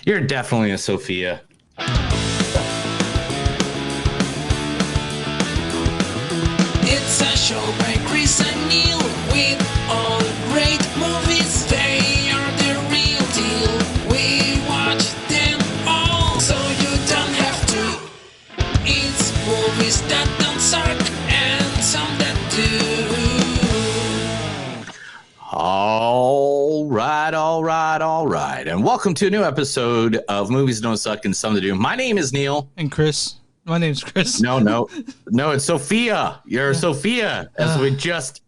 You're definitely a Sophia. It's a show by Chris and Neil with all great movies. They are the real deal. We watch them all, so you don't have to. It's movies that don't suck and some that do. All right. And welcome to a new episode of Movies Don't Suck and Some That Do. My name is Neil. And Chris. My name's Chris. No, it's Sophia. You're Sophia. As we just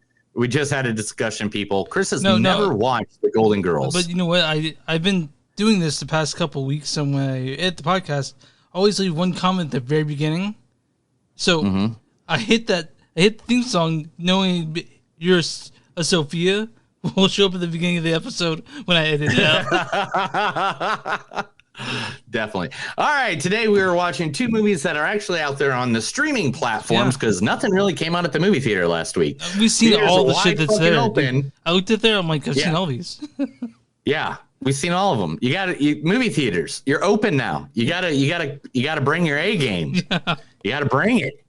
had a discussion, people. Chris has never watched The Golden Girls. But you know what? I've been doing this the past couple of weeks, and when I hit the podcast, I always leave one comment at the very beginning. So I hit the theme song knowing you're a Sophia will show up at the beginning of the episode when I edit it out. Definitely. All right. Today we are watching two movies that are actually out there on the streaming platforms because nothing really came out at the movie theater last week. We've seen all the shit that's there. Open. I looked at there. I'm like, I've seen all these. Yeah, we've seen all of them. You got to movie theaters. You're open now. You gotta bring your A game. Yeah. You got to bring it.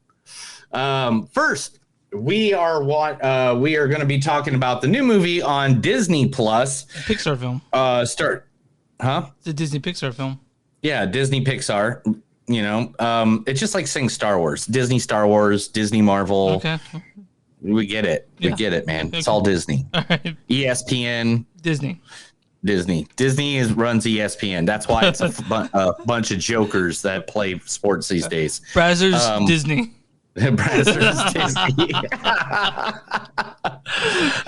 First, we are going to be talking about the new movie on Disney Plus. Pixar film. It's a Disney Pixar film. Yeah, Disney Pixar. You know, it's just like saying Star Wars, Star Wars, Disney Marvel. Okay. We get it. We get it, man. Okay. It's all Disney. All right. ESPN. Disney runs ESPN. That's why it's a bunch of jokers that play sports these days. Brazzers, Disney. Brazzers, Disney.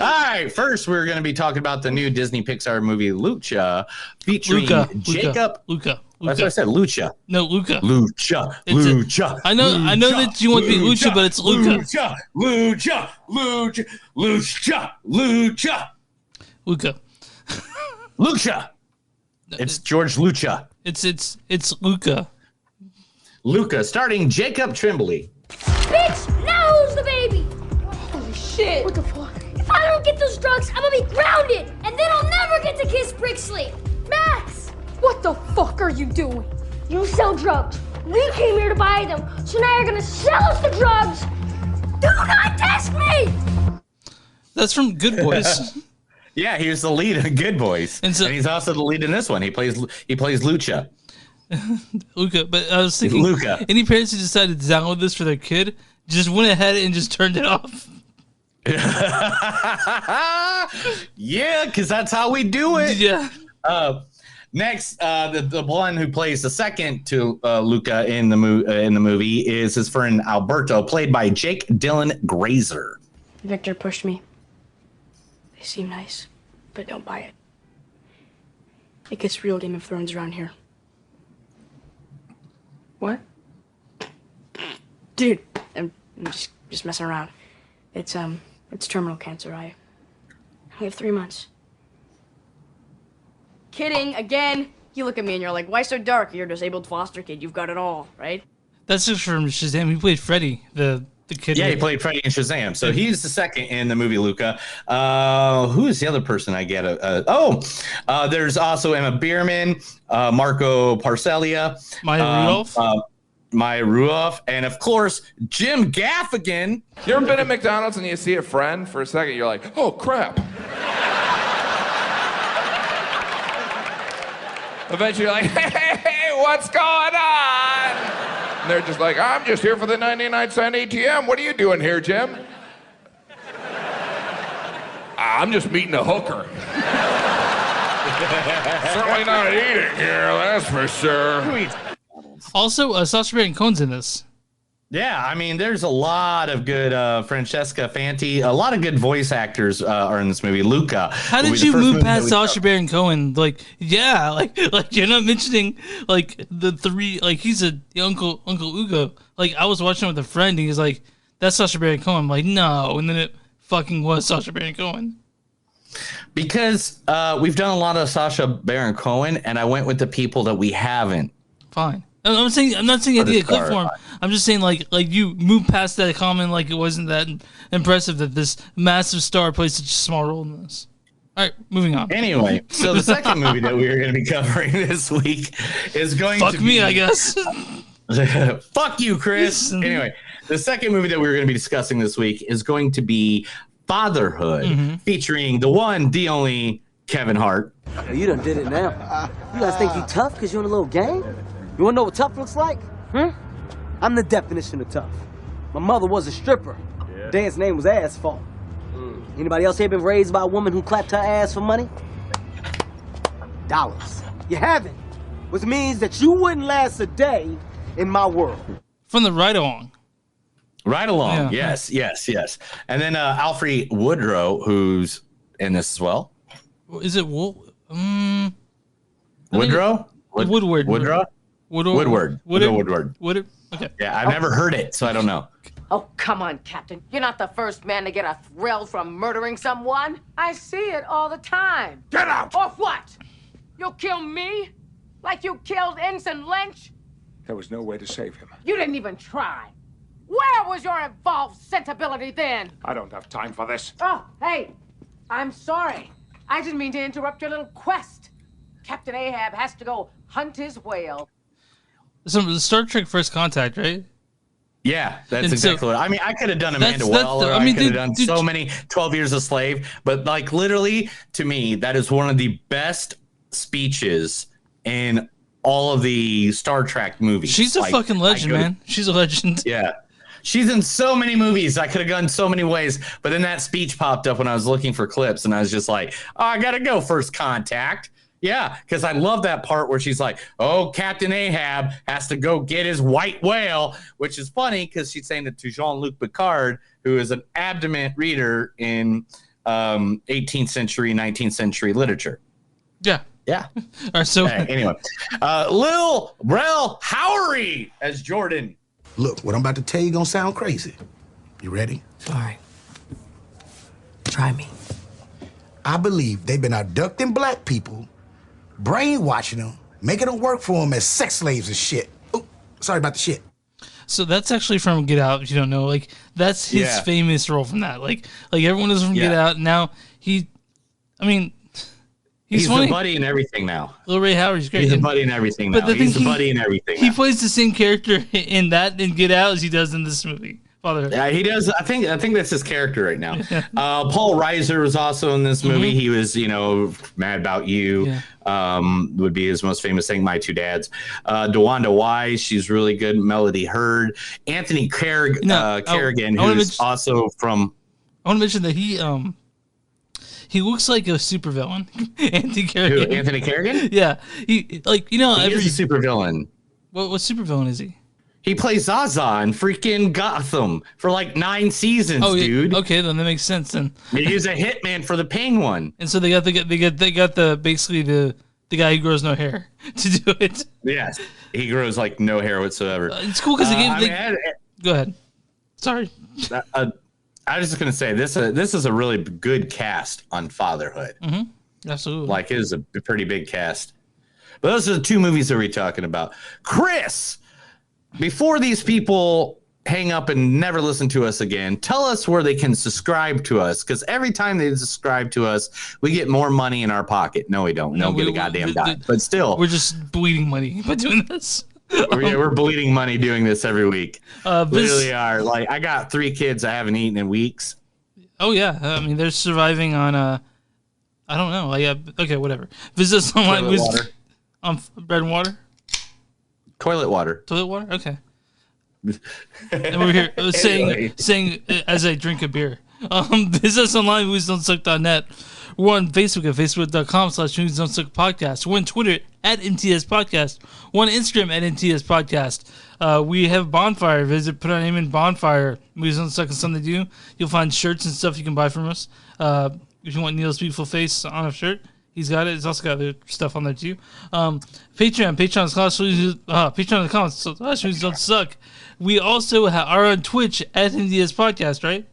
All right. First, we're going to be talking about the new Disney Pixar movie Luca, featuring Jacob. Luca. That's what I said. Luca. No, Luca. Luca. I know that you want to be Lucha, but it's Luca. Luca. It's George Luca. It's Luca. Luca, starring Jacob Tremblay. Bitch, now who's the baby? Holy shit. What the fuck? If I don't get those drugs, I'm gonna be grounded, and then I'll never get to kiss Brixley. Max! What the fuck are you doing? You sell drugs. We came here to buy them, so now you're gonna sell us the drugs. Do not test me! That's from Good Boys. Yeah, he was the lead in Good Boys. And he's also the lead in this one. He plays Lucha. Luca, but I was thinking, Luca. Any parents who decided to download this for their kid just went ahead and just turned it off. Yeah, because that's how we do it. Yeah. Next, the one who plays the second to Luca in the movie is his friend Alberto, played by Jake Dylan Grazer. Victor pushed me. They seem nice, but don't buy it. It gets real Game of Thrones around here. What? Dude, I'm just messing around. It's terminal cancer. I have 3 months. Kidding, again. You look at me and you're like, why so dark? You're a disabled foster kid. You've got it all, right? That's just from Shazam. He played Freddy, the kid. Yeah, he played Freddy in Shazam. So he's the second in the movie, Luca. Who is the other person I get? There's also Emma Bierman, Marco Parcelia, Maya Rudolph, and of course, Jim Gaffigan. You ever been at McDonald's and you see a friend for a second, you're like, oh, crap. Eventually you're like, hey, what's going on? And they're just like, I'm just here for the 99-cent ATM. What are you doing here, Jim? I'm just meeting a hooker. Certainly not eating here, that's for sure. Also, Sacha Baron Cohen's in this. Yeah, I mean, there's a lot of good Francesca Fanti, a lot of good voice actors are in this movie. Luca. How did you move past Sacha Baron Cohen? Like you're not mentioning like the three. Like he's Uncle Ugo. Like I was watching with a friend, and he's like, "That's Sacha Baron Cohen." I'm like, "No," and then it fucking was Sacha Baron Cohen. Because we've done a lot of Sacha Baron Cohen, and I went with the people that we haven't. Fine. I'm not saying you had to get a clip for him. I'm just saying like you moved past that comment like it wasn't that impressive that this massive star plays such a small role in this. All right, moving on. Anyway, so the second movie that we're going to be covering this week is going Fuck to be... me, I guess. Fuck you, Chris. Anyway, the second movie that we're going to be discussing this week is going to be Fatherhood, featuring the one, the only Kevin Hart. Oh, you done did it now. You guys think you tough because you're in a little gang? You wanna know what tough looks like? I'm the definition of tough. My mother was a stripper. Dad's name was Asphalt. Anybody else here been raised by a woman who clapped her ass for money? Dollars. You haven't. Which means that you wouldn't last a day in my world. From the Ride Along. Right along. Yeah. Yes. And then Alfred Woodrow, who's in this as well. Is it Woodrow? Woodward. Woodward. Okay. Yeah, I've never heard it, so I don't know. Oh, come on, Captain. You're not the first man to get a thrill from murdering someone. I see it all the time. Get out! Or what? You'll kill me? Like you killed Ensign Lynch? There was no way to save him. You didn't even try. Where was your involved sensibility then? I don't have time for this. Oh, hey, I'm sorry. I didn't mean to interrupt your little quest. Captain Ahab has to go hunt his whale. So Star Trek First Contact, right? Yeah, that's And exactly what I mean. I could have done Amanda Weller. I could have done so many 12 Years a Slave. But like literally, to me, that is one of the best speeches in all of the Star Trek movies. She's a fucking legend, man. She's a legend. Yeah. She's in so many movies. I could have gone so many ways. But then that speech popped up when I was looking for clips. And I was just like, oh, I got to go First Contact. Yeah, because I love that part where she's like, oh, Captain Ahab has to go get his white whale, which is funny because she's saying it to Jean-Luc Picard, who is an adamant reader in 18th century, 19th century literature. Yeah. Yeah. All right, so anyway, Lil Rel Howery as Jordan. Look, what I'm about to tell you gonna sound crazy. You ready? All right. Try me. I believe they've been abducting black people, brainwashing them, making them work for them as sex slaves and shit. Oh, sorry about the shit. So that's actually from Get Out. If you don't know, like that's his famous role from that. Like everyone is from Get Out. Now he's funny. The buddy in everything now. Lil Ray Howard's great. He's a buddy in everything now. He's the buddy in everything. He plays the same character in that in Get Out as he does in this movie. Fatherhood. Yeah, he does. I think that's his character right now. Paul Reiser was also in this movie. He was, Mad About You. Would be his most famous thing. My Two Dads. DeWanda Wise, she's really good. Melody Hurd. Anthony Kerrigan, who's also from. I want to mention that he looks like a supervillain. Anthony Kerrigan. Who, Anthony Kerrigan? Yeah, he is a supervillain. What supervillain is he? He plays Zaza in freaking Gotham for like 9 seasons, dude. Okay, then that makes sense. Then he's a hitman for the Penguin, and so they got the basically the guy who grows no hair to do it. Yes, he grows like no hair whatsoever. It's cool because go ahead. Sorry. I was just gonna say this is a really good cast on Fatherhood. Absolutely, like it is a pretty big cast. But those are the 2 movies that we're talking about. Chris, before these people hang up and never listen to us again, tell us where they can subscribe to us, because every time they subscribe to us, we get more money in our pocket. No, we don't. No, get a goddamn dime. But still, we're just bleeding money by doing this. We're bleeding money doing this every week. Literally are. Like, I got 3 kids I haven't eaten in weeks. Oh yeah, I mean they're surviving on I don't know. Okay, whatever. Visit us online on bread and water. Toilet water. Okay. And we're here saying as I drink a beer. Visit us online, moviesdon'tsuck.net. We're on Facebook at facebook.com/moviesdon'tsuck podcast. We're on Twitter at MTS Podcast. We're on Instagram at MTS Podcast. We have Bonfire. Put our name in Bonfire. Movies Don't Suck and Something to Do. You'll find shirts and stuff you can buy from us. If you want Neil's beautiful face on a shirt, he's got it. It's also got other stuff on there too. Patreon.com/movies don't suck. We also are on Twitch at MTS Podcast, right?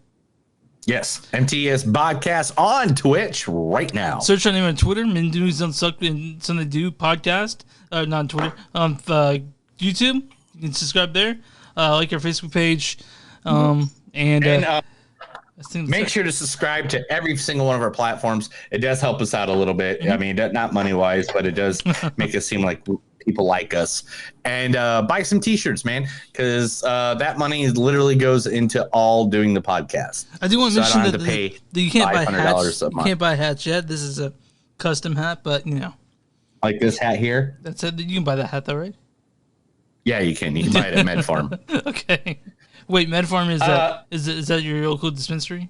Yes, MTS Podcast on Twitch right now. Search our name on Twitter, Movies Don't Suck and Something to Do Podcast. Not on Twitter. On YouTube, you can subscribe there. Like our Facebook page. Make sure to subscribe to every single one of our platforms. It does help us out a little bit. Mm-hmm. I mean, not money-wise, but it does make us seem like people like us. And buy some T-shirts, man, because that money literally goes into all doing the podcast. I do want to mention that you can't buy hats. You can't buy hats yet. This is a custom hat, but like this hat here. That's it. You can buy that hat though, right? Yeah, you can. You can buy it at MedFarm. Okay. Wait, MedFarm is that your local dispensary?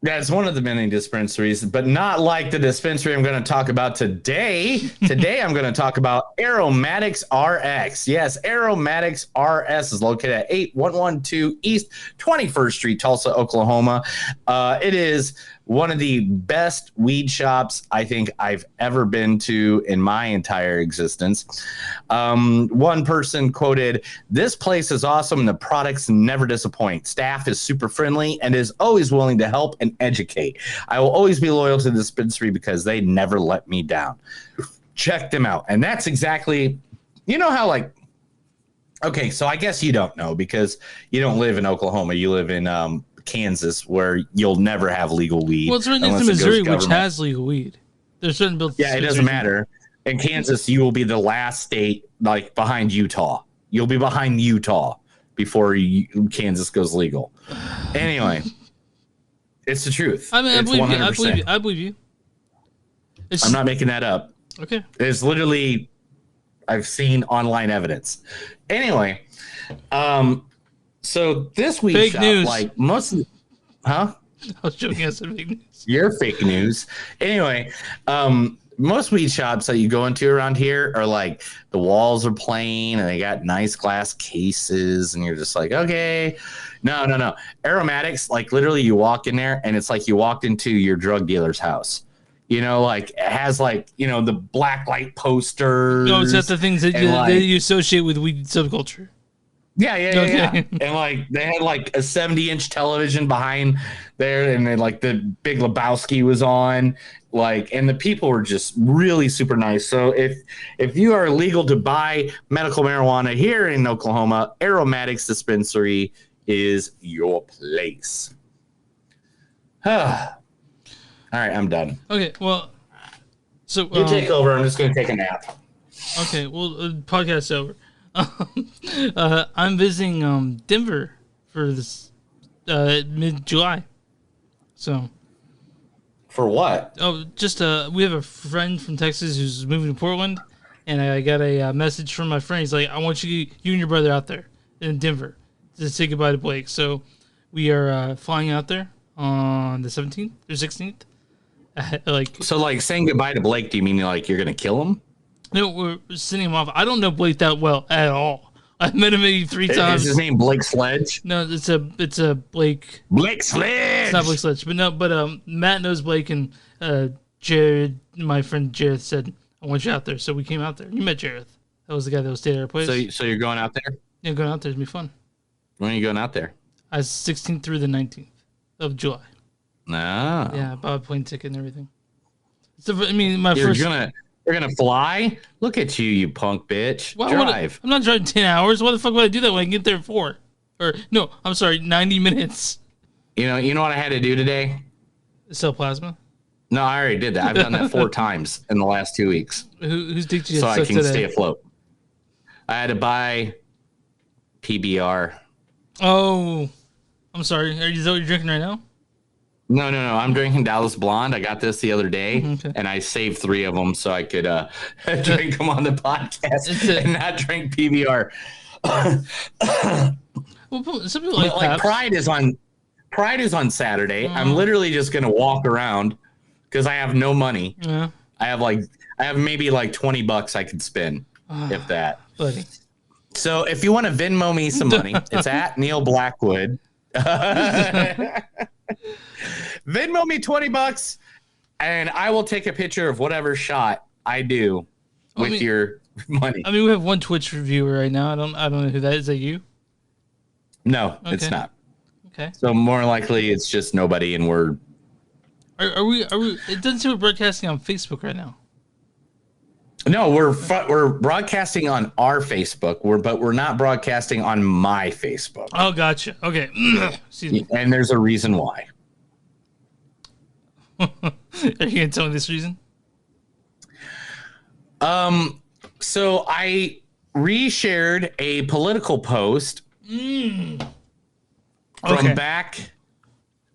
That's one of the many dispensaries, but not like the dispensary I'm going to talk about today. Today, I'm going to talk about Aromatics RX. Yes, Aromatics RS is located at 8112 East 21st Street, Tulsa, Oklahoma. It is one of the best weed shops I think I've ever been to in my entire existence. One person quoted, "This place is awesome and the products never disappoint. Staff is super friendly and is always willing to help and educate. I will always be loyal to the dispensary because they never let me down." Check them out. And that's exactly, how okay, so I guess you don't know because you don't live in Oklahoma. You live in Kansas, where you'll never have legal weed. Well, it's right next to Missouri, which has legal weed. There's certain bills. Yeah, it doesn't matter. In Kansas, you will be the last state behind Utah. You'll be behind Utah before Kansas goes legal. Anyway, it's the truth. I mean, I believe you. I'm not making that up. Okay. It's literally, I've seen online evidence. Anyway, so this week's fake shop, news. Most of I was joking. I said fake news. You're fake news. Anyway, most weed shops that you go into around here are the walls are plain and they got nice glass cases and you're just like, okay. No. Aromatics, literally you walk in there and it's like you walked into your drug dealer's house. It has the black light posters. No, it's not the things that you associate with weed subculture. Yeah. And they had a 70-inch television behind there, and then the Big Lebowski was on, and the people were just really super nice. So if you are legal to buy medical marijuana here in Oklahoma, Aromatics Dispensary is your place. All right, I'm done. Okay, well, so you take over. I'm just going to take a nap. Okay, well, podcast's over. I'm visiting Denver for this mid-July. So for what? Oh, just we have a friend from Texas who's moving to Portland, and I got a message from my friend. He's like, "I want you and your brother out there in Denver to say goodbye to Blake." So we are flying out there on the 17th or 16th. So saying goodbye to Blake, do you mean you're gonna kill him? No, we're sending him off. I don't know Blake that well at all. I've met him maybe 3 times. Is his name Blake Sledge? No, it's a Blake. Blake Sledge. It's not Blake Sledge, but Matt knows Blake, and Jared, my friend Jared, said I want you out there, so we came out there. You met Jared. That was the guy that was staying at our place. So you're going out there? Yeah, going out there is gonna be fun. When are you going out there? 16th through the 19th of July. No. Yeah, I bought a plane ticket and everything. So You're gonna fly? Look at you punk bitch. Drive. I'm not driving 10 hours. Why the fuck would I do that when I can get there in 4? Or no, I'm sorry, 90 minutes. You know what I had to do today? Sell plasma? No, I already did that. I've done that 4 times in the last 2 weeks. Who's dick you so I can stay afloat. I had to buy PBR. Oh, I'm sorry. Is that what you're drinking right now? No. I'm drinking Dallas Blonde. I got this the other day, and I saved 3 of them so I could drink them on the podcast and not drink PBR. Well, some people like Pride is on Saturday. I'm literally just gonna walk around because I have no money. Yeah. I have maybe $20 I could spend, if that. Buddy. So if you want to Venmo me some money, it's at Neil Blackwood. Venmo me $20 and I will take a picture of whatever shot I do with your money. I mean, we have one Twitch viewer right now. I don't know who that is. Is that you? No, it's not. Okay. So more likely it's just nobody, and we're. Are we? It doesn't seem we're broadcasting on Facebook right now. No, we're broadcasting on our Facebook. But we're not broadcasting on my Facebook. Oh, gotcha. Okay. Excuse me. And there's a reason why. Are you gonna tell me this reason? So I reshared a political post from back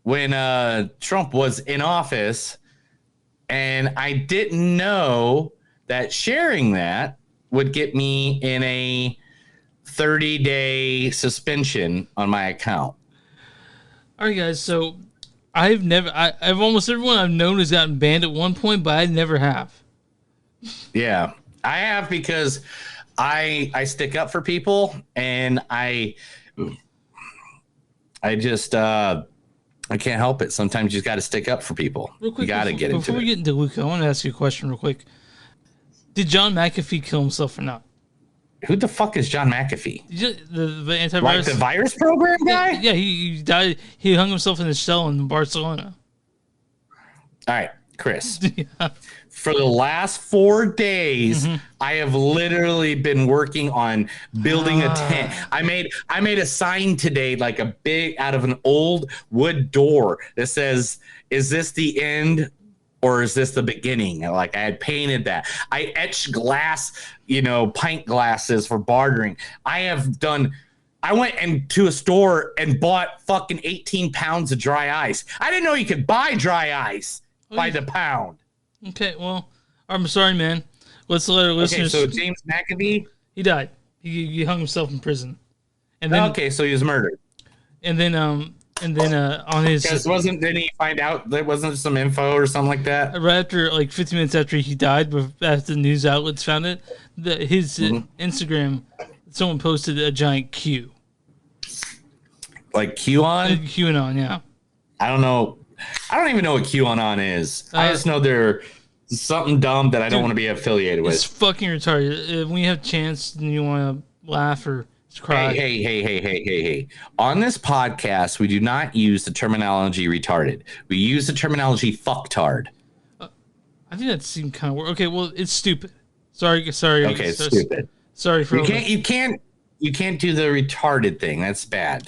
when Trump was in office, and I didn't know that sharing that would get me in a 30-day suspension on my account. All right, guys. So I've almost everyone I've known has gotten banned at one point, but I never have. Yeah, I have because I stick up for people, and I just I can't help it. Sometimes you just got to stick up for people. Real quick, you got to get into it. Before we get into Luca, I want to ask you a question real quick. Did John McAfee kill himself or not? Who the fuck is John McAfee? The antivirus, like the virus program guy? Yeah, he died. He hung himself in his cell in Barcelona. All right, Chris. Yeah. For the last 4 days, I have literally been working on building a tent. I made a sign today, like a big out of an old wood door that says, "Is this the end? Or is this the beginning?" Like I had painted that. I etched glass, pint glasses for bartering. I went into a store and bought fucking 18 pounds of dry ice. I didn't know you could buy dry ice by the pound. Okay, well, I'm sorry, man. Let's let our listeners. Okay, so James McAfee? He died. He hung himself in prison. And then, okay, so he was murdered. And then on his didn't he find out there wasn't some info or something like that? Right after, like 15 minutes after he died, but after the news outlets found it, his Instagram, someone posted a giant Q. Like QAnon? QAnon, yeah. I don't know. I don't even know what QAnon is. I just know they're something dumb that I don't want to be affiliated with. It's fucking retarded. When you have a chance and you want to laugh or cry. Hey. On this podcast, we do not use the terminology retarded. We use the terminology fucktard. I think that seemed kind of weird. Okay, well, it's stupid. Sorry. Okay, it's stupid. Sorry for you can't do the retarded thing. That's bad.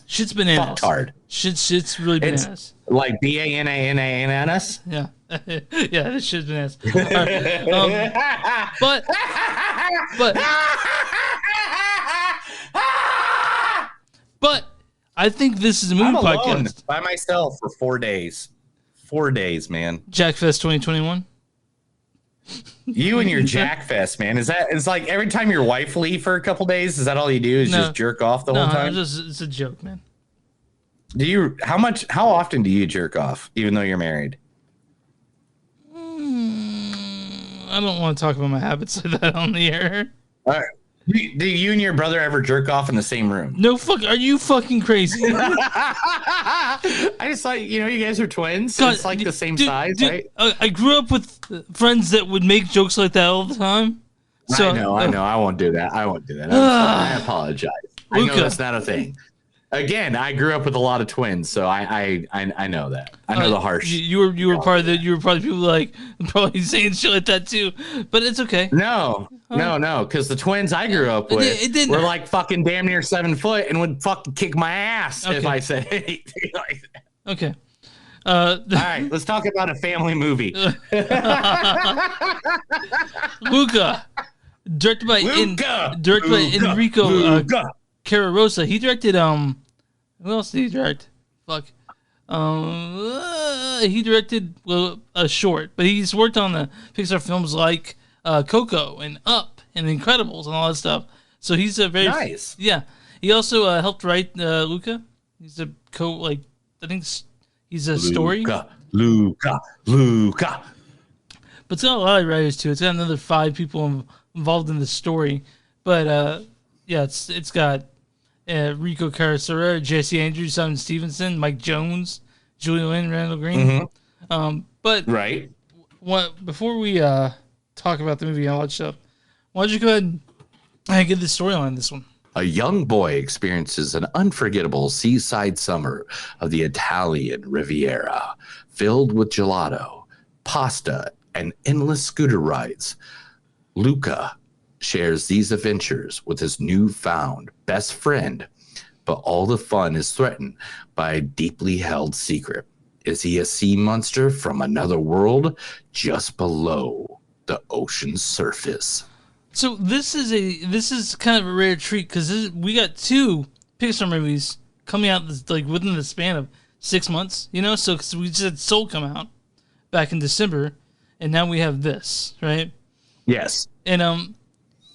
Shit's bananas. Fucktard. Shit's really bananas. It's like BANANANS? Yeah. Yeah, this shit's bananas. Right. But I think this is a movie podcast. By myself for 4 days. 4 days, man. Jackfest 2021. You and your Jackfest, man. It's like every time your wife leave for a couple days, is that all you do? Is just jerk off the whole time? It's a joke, man. How often do you jerk off, even though you're married? I don't want to talk about my habits like that on the air. All right. Do you and your brother ever jerk off in the same room? No, are you fucking crazy? I just thought, you guys are twins. So it's like the same size, right? I grew up with friends that would make jokes like that all the time. So, I know. I won't do that. I apologize. Luca. I know that's not a thing. Again, I grew up with a lot of twins, so I know that. I know the harsh. You were part of the people like probably saying shit like that too, but it's okay. No, because the twins I grew up with were like fucking damn near 7 foot and would fucking kick my ass if I said anything like that. Okay. All right, let's talk about a family movie. Luca, directed by Enrico Cararosa. He directed who else did he direct? Fuck. He directed a short, but he's worked on the Pixar films like Coco and Up and Incredibles and all that stuff. So he's a very nice. Yeah. He also helped write Luca. He's a I think he's a story. Luca. But it's got a lot of writers too. It's got another 5 people involved in the story. But yeah, it's got Rico Caracera, Jesse Andrews, Simon Stevenson, Mike Jones, Julie Lynn, Randall Green. But right. Before we talk about the movie and all that stuff, why don't you go ahead and get the storyline on this one? A young boy experiences an unforgettable seaside summer of the Italian Riviera, filled with gelato, pasta, and endless scooter rides. Luca shares these adventures with his newfound best friend, but all the fun is threatened by a deeply held secret. Is he a sea monster from another world just below the ocean's surface? So this is kind of a rare treat because we got 2 Pixar movies coming out like within the span of 6 months. You know, so cause we just had Soul come out back in December, and now we have this, right? Yes. And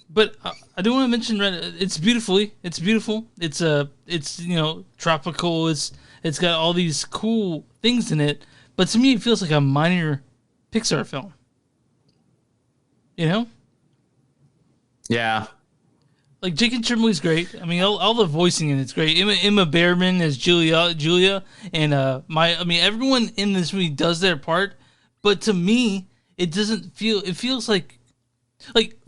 but I do want to mention, it's beautiful. It's tropical. It's got all these cool things in it. But to me, it feels like a minor Pixar film. You know? Yeah. Like Jake and Trimley's great. I mean, all the voicing in it's great. Emma Behrman as Julia, and everyone in this movie does their part. But to me, it doesn't feel. It feels like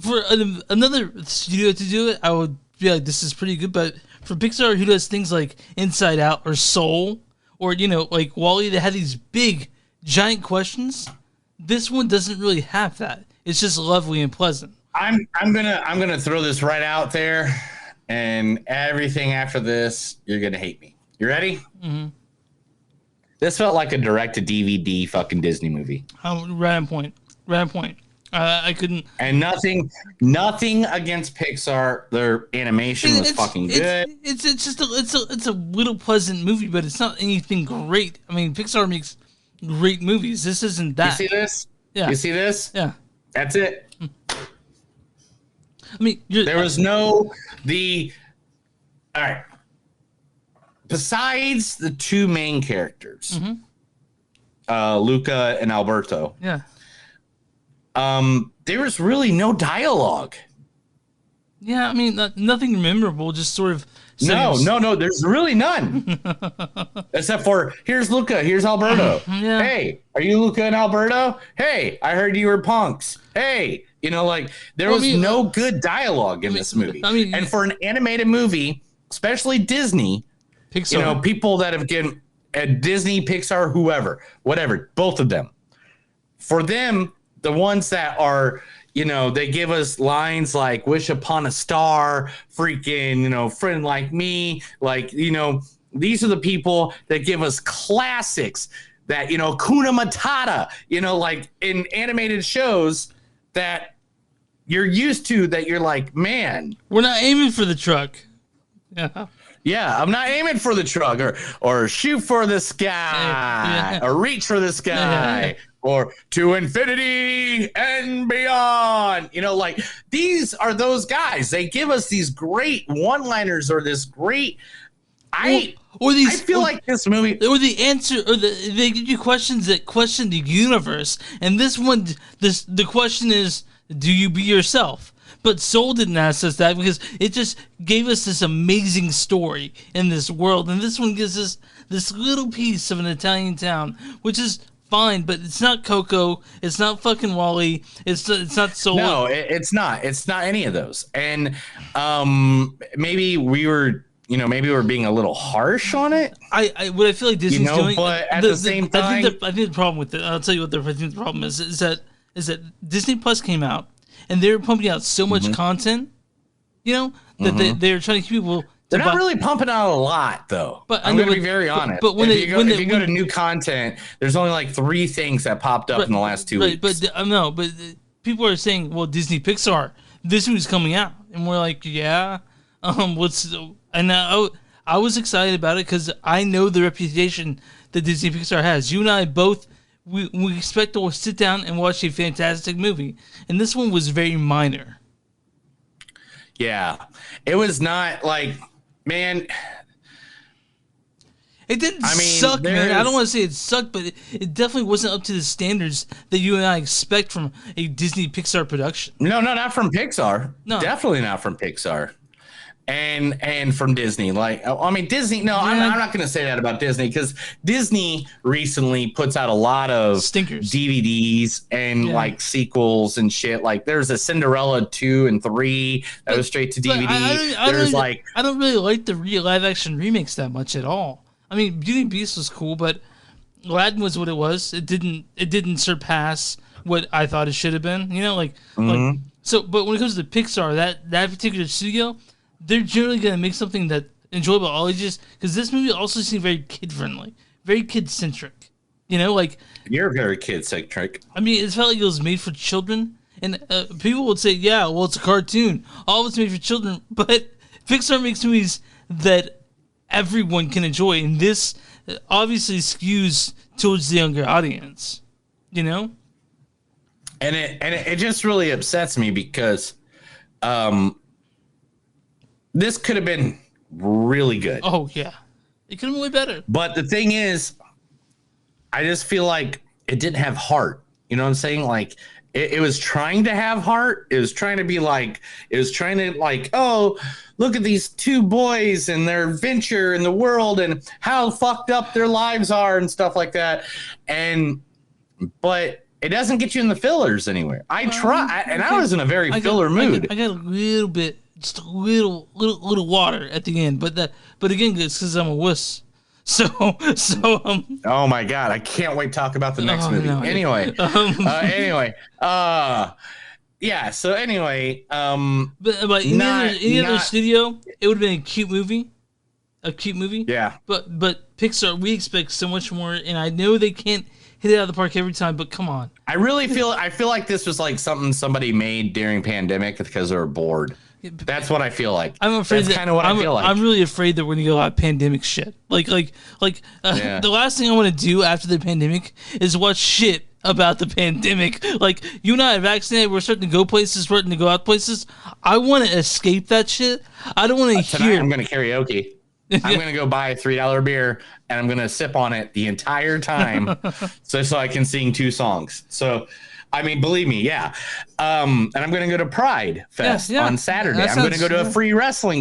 for another studio to do it, I would be like, this is pretty good. But for Pixar, who does things like Inside Out or Soul, or like WALL-E, that had these big, giant questions. This one doesn't really have that. It's just lovely and pleasant. I'm gonna throw this right out there, and everything after this, you're gonna hate me. You ready? Mm-hmm. This felt like a direct-to-DVD fucking Disney movie. Right on point. I couldn't. And nothing against Pixar. Their animation was fucking good. It's just it's a little pleasant movie, but it's not anything great. I mean, Pixar makes great movies. This isn't that. You see this? Yeah. You see this? Yeah. That's it. I mean, there was all right. Besides the 2 main characters, Luca and Alberto. Yeah. There was really no dialogue. Yeah, I mean, nothing memorable. Just sort of. No. There's really none, except for here's Luca, here's Alberto. Yeah. Hey, are you Luca and Alberto? Hey, I heard you were punks. Hey, there was no good dialogue in this movie. And for an animated movie, especially Disney, Pixar, people that have given Disney, Pixar, whatever, both of them, for them, the ones that are, they give us lines like "wish upon a star," freaking, friend like me, like, these are the people that give us classics that, Kuna Matata, like in animated shows that you're used to, that you're like, man, we're not aiming for the truck. Yeah, I'm not aiming for the truck, or shoot for the sky, or reach for the sky, or to infinity and beyond. Like, these are those guys. They give us these great one-liners, or this great. I feel like this movie, or the answer, or they give you questions that question the universe, and this one, the question is, do you be yourself? But Soul didn't ask us that because it just gave us this amazing story in this world. And this one gives us this little piece of an Italian town, which is fine, but it's not Coco. It's not fucking WALL-E. It's not Soul. No, it's not. It's not any of those. And maybe we were, maybe we're being a little harsh on it. What I feel like Disney's doing. But at the same time. I think the problem with it, I'll tell you what I think the problem is that Disney Plus came out. And they're pumping out so much content, that they're trying to keep people. They're not really pumping out a lot, though. But I'm going to be very honest. But if you go to new content, there's only like 3 things that popped up in the last 2 weeks. But people are saying, well, Disney Pixar, this movie's coming out, and we're like, yeah, and I was excited about it because I know the reputation that Disney Pixar has. You and I both. We expect to sit down and watch a fantastic movie. And this one was very minor. Yeah. It was not like, man. It didn't suck, man. I don't want to say it sucked, but it definitely wasn't up to the standards that you and I expect from a Disney Pixar production. No, not from Pixar. No. Definitely not from Pixar. And from Disney, Disney. No, I'm not going to say that about Disney, because Disney recently puts out a lot of stinkers, DVDs, and like sequels and shit. Like, there's a Cinderella 2 and 3 that was straight to DVD. I don't really like the live action remakes that much at all. I mean, Beauty and Beast was cool, but Aladdin was what it was. It didn't surpass what I thought it should have been. So, but when it comes to Pixar, that particular studio, they're generally gonna make something that enjoyable all ages. Because this movie also seems very kid friendly, very kid centric. You know, like you're very kid centric. I mean, it felt like it was made for children, and people would say, "Yeah, well, it's a cartoon. All of it's made for children." But Pixar makes movies that everyone can enjoy, and this obviously skews towards the younger audience. You know, and it just really upsets me because, this could have been really good. Oh yeah, it could have been way better. But the thing is, I just feel like it didn't have heart. You know what I'm saying? Like it was trying to have heart. It was trying to be like, oh, look at these two boys and their venture in the world and how fucked up their lives are and stuff like that. But it doesn't get you in the fillers anywhere. I was in a very filler mood. I got a little bit, just a little water at the end, but again, it's because I'm a wuss. So oh my god, I can't wait to talk about the next movie. No, anyway, yeah. So anyway, but any other studio, it would have been a cute movie. Yeah. But Pixar, we expect so much more, and I know they can't hit it out of the park every time. But come on, I feel like this was like something somebody made during pandemic because they were bored. That's what I feel like. I'm afraid that's kind of what I feel like. I'm really afraid that we're gonna get a lot of pandemic shit. The last thing I want to do after the pandemic is watch shit about the pandemic. Like, you and I are vaccinated, we're starting to go places, starting to go out places. I want to escape that shit. I don't want to hear. I'm gonna karaoke. I'm gonna go buy a $3 beer and I'm gonna sip on it the entire time, so I can sing 2 songs. So. I mean, believe me, yeah. And I'm going to go to Pride Fest on Saturday. I'm going to go to a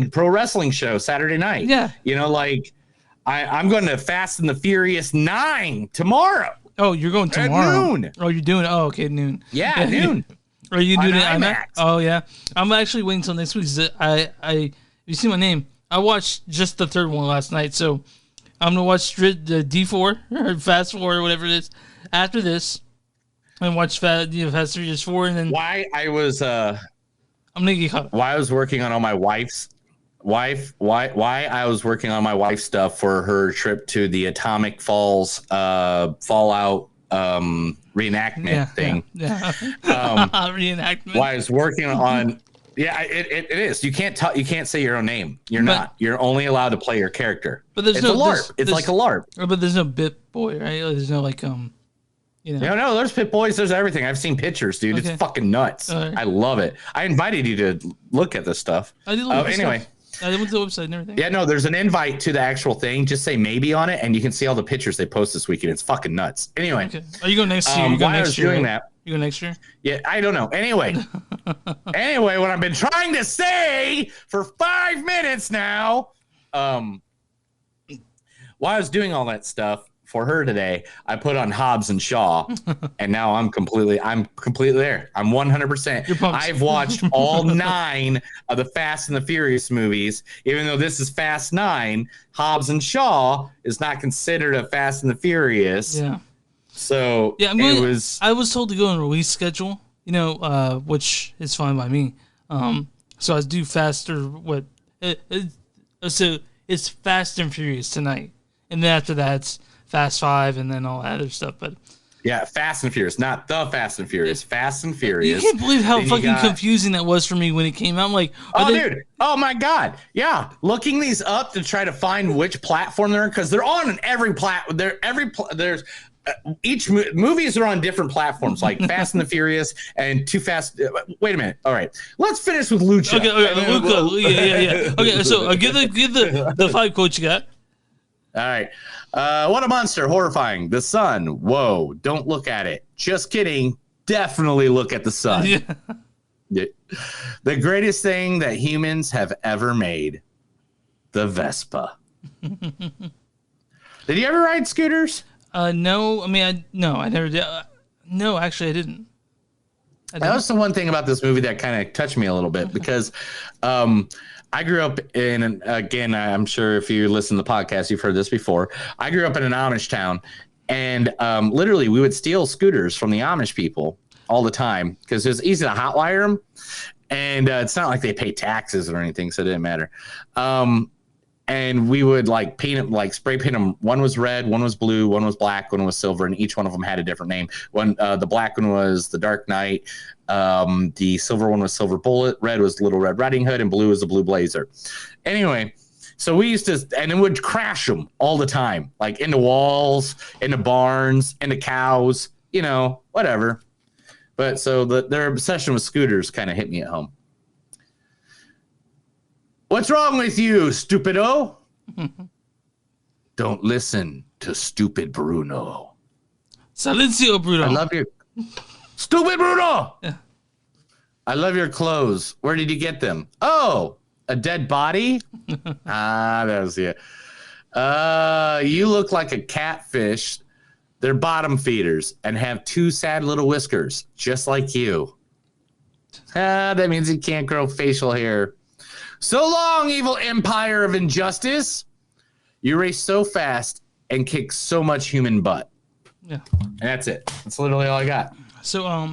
pro wrestling show Saturday night. Yeah. You know, like, I'm going to Fast and the Furious 9 tomorrow. Oh, you're going tomorrow? At noon. Oh, you're doing, noon. Yeah, noon. Are you doing it IMAX? Oh, yeah. I'm actually waiting until next week. You see my name. I watched just the 3rd one last night, so I'm going to watch the D4, or Fast 4, or whatever it is, after this. And watch Fast and Furious 4, and then why I was I'm gonna get caught up. Why I was working on all my wife's why I was working on my wife's stuff for her trip to the Atomic Falls Fallout reenactment thing. Yeah. Reenactment. Why I was working on it is. You can't say your own name. You're only allowed to play your character. But there's a LARP. It's like a LARP. But there's no Bit Boy, right? There's no like No, there's Pit Boys, there's everything. I've seen pictures, dude. Okay. It's fucking nuts. Right. I love it. I invited you to look at this stuff. I did look at anyway. stuff. I went to the website and everything. Yeah, no, there's an invite to the actual thing. Just say maybe on it, and you can see all the pictures they post this weekend. It's fucking nuts. Anyway. Okay. Are you going next year? Why I was doing that. You go next year? Yeah, I don't know. Anyway, what I've been trying to say for 5 minutes now, while I was doing all that stuff for her today, I put on Hobbs and Shaw, and now I'm completely there. I'm 100%. I've watched all 9 of the Fast and the Furious movies. Even though this is Fast 9, Hobbs and Shaw is not considered a Fast and the Furious. Yeah. So yeah, I was told to go on release schedule, which is fine by me. So I do faster. So it's Fast and Furious tonight, and then after that it's Fast 5, and then all that other stuff. But yeah, Fast and Furious, not the Fast and Furious. Fast and Furious. You can't believe how fucking confusing that was for me when it came out. I'm like, dude, oh my god, yeah. Looking these up to try to find which platform they're in, because they're on every platform. There's each movies are on different platforms, like Fast and the Furious and Too Fast. Wait a minute. All right, let's finish with Luca. Okay, Luca. Yeah. Okay, so give the 5 quotes you got. All right. What a monster. Horrifying. The sun. Whoa. Don't look at it. Just kidding. Definitely look at the sun. Yeah. The greatest thing that humans have ever made. The Vespa. Did you ever ride scooters? No. I mean, I never did. No, actually, I didn't. That was the one thing about this movie that kind of touched me a little bit, because I grew up in, again, I'm sure if you listen to the podcast, you've heard this before. I grew up in an Amish town, and literally we would steal scooters from the Amish people all the time because it was easy to hotwire them. And it's not like they pay taxes or anything, so it didn't matter. And we would like paint them, like spray paint them. One was red, one was blue, one was black, one was silver, and each one of them had a different name. The black one was the Dark Knight. The silver one was Silver Bullet. Red was Little Red Riding Hood, and blue was the Blue Blazer. Anyway, so we used to, and it would crash them all the time, like into walls, into barns, into cows, whatever. But so their obsession with scooters kind of hit me at home. What's wrong with you, stupido? Don't listen to stupid Bruno. Silencio, Bruno. I love your stupid Bruno. Yeah. I love your clothes. Where did you get them? Oh, a dead body? That was it. You look like a catfish. They're bottom feeders and have two sad little whiskers, just like you. That means you can't grow facial hair. So long, evil empire of injustice. You race so fast and kick so much human butt. Yeah. And that's it. That's literally all I got. So,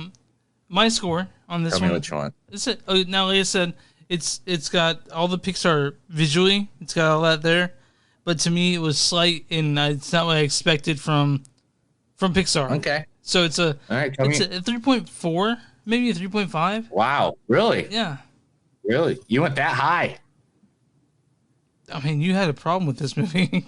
my score on this Tell one. me what you want. Is it? Oh, now, like I said, it's got all the Pixar visually. It's got all that there. But to me, it was slight, and it's not what I expected from Pixar. Okay. So it's a 3.4, maybe a 3.5. Wow. Really? Yeah. Really? You went that high? I mean, you had a problem with this movie.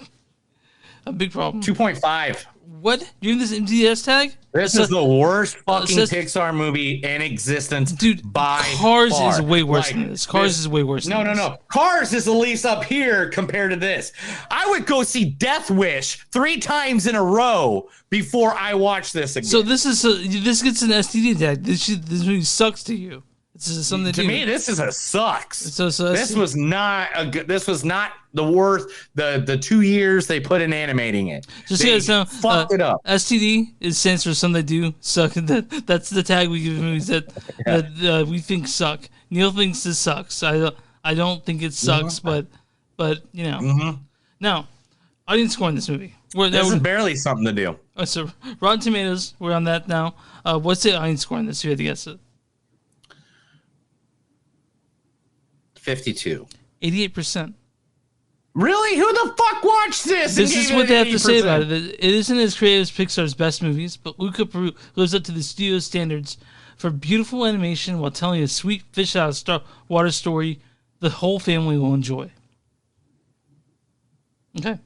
A big problem. 2.5. What? You're in this MTS tag? This is the worst fucking Pixar movie in existence, dude. By Cars far. is way worse than this. Cars is way worse. No. Cars is at least up here compared to this. I would go see Death Wish 3 times in a row before I watch this again. So this gets an STD tag. This movie sucks to you. This is something to me. This is a sucks. So this was not a good. This was not the worth the 2 years they put in animating it. Just so you guys know, fucked it up. STD stands for some that do suck. That's the tag we give movies that we think suck. Neil thinks this sucks. I don't think it sucks, but Now, audience score in this movie. This is barely something to do. So Rotten Tomatoes, we're on that now. What's the audience score in this? You had to guess it. 52. 88%. Really? Who the fuck watched this? This is what they have to say about it. It isn't as creative as Pixar's best movies, but Luca lives up to the studio's standards for beautiful animation while telling a sweet fish out of water story the whole family will enjoy. Okay.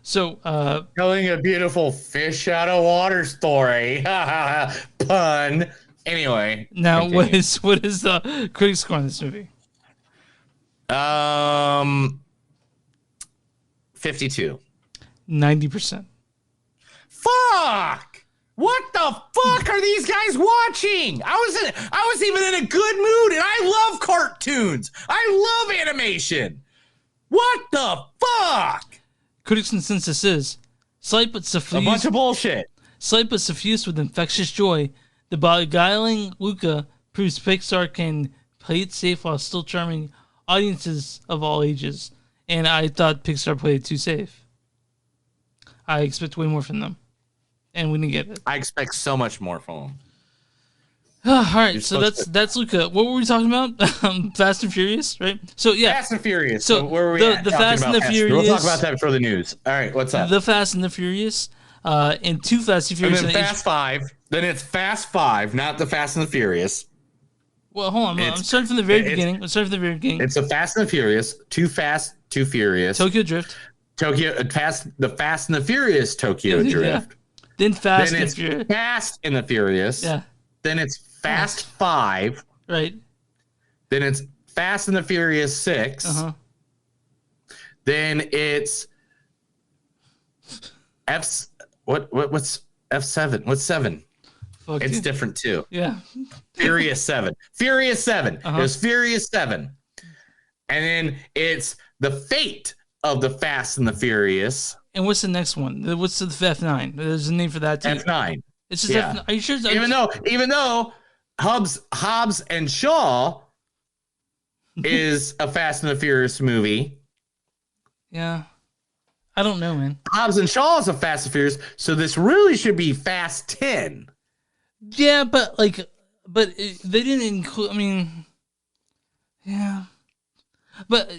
So, telling a beautiful fish out of water story. Pun. Anyway. Now, continue. What is the critic score on this movie? 52. 90%. Fuck! What the fuck are these guys watching? I was even in a good mood, and I love cartoons. I love animation. What the fuck? Critics' consensus is slight but suffused. A bunch of bullshit. Slight but suffused with infectious joy, the beguiling Luca proves Pixar can play it safe while still charming audiences of all ages. And I thought Pixar played it too safe. I expect way more from them. And we didn't get it. I expect so much more from them. All right, so that's Luca. What were we talking about? Fast and Furious, right? So yeah, Fast and Furious. So where were we at? The Fast and the Furious. We'll talk about that before the news. All right, what's up? The Fast and the Furious, and two Fast and Furious. And then Fast 5. Then it's Fast 5, not the Fast and the Furious. Well, hold on. I'm starting from the very beginning. It's a Fast and the Furious, Too Fast, Too Furious. Tokyo Drift. The Fast and the Furious Tokyo Drift. Yeah. Then Fast and Furious. Fast and the Furious. Yeah. Then it's Fast 5. Right. Then it's Fast and the Furious 6. Uh-huh. Then it's what's F7? What's 7? Fuck it's you. Different too. Yeah. Furious 7. Furious 7. Uh-huh. There's Furious 7. And then it's the fate of the Fast and the Furious. And what's the next one? What's the F9? There's a name for that too. F9. It's just F9. Are you sure? Even though Hobbs and Shaw is a Fast and the Furious movie. Yeah. I don't know, man. Hobbs and Shaw is a Fast and Furious, so this really should be Fast 10. Yeah, but they didn't include. I mean, yeah, but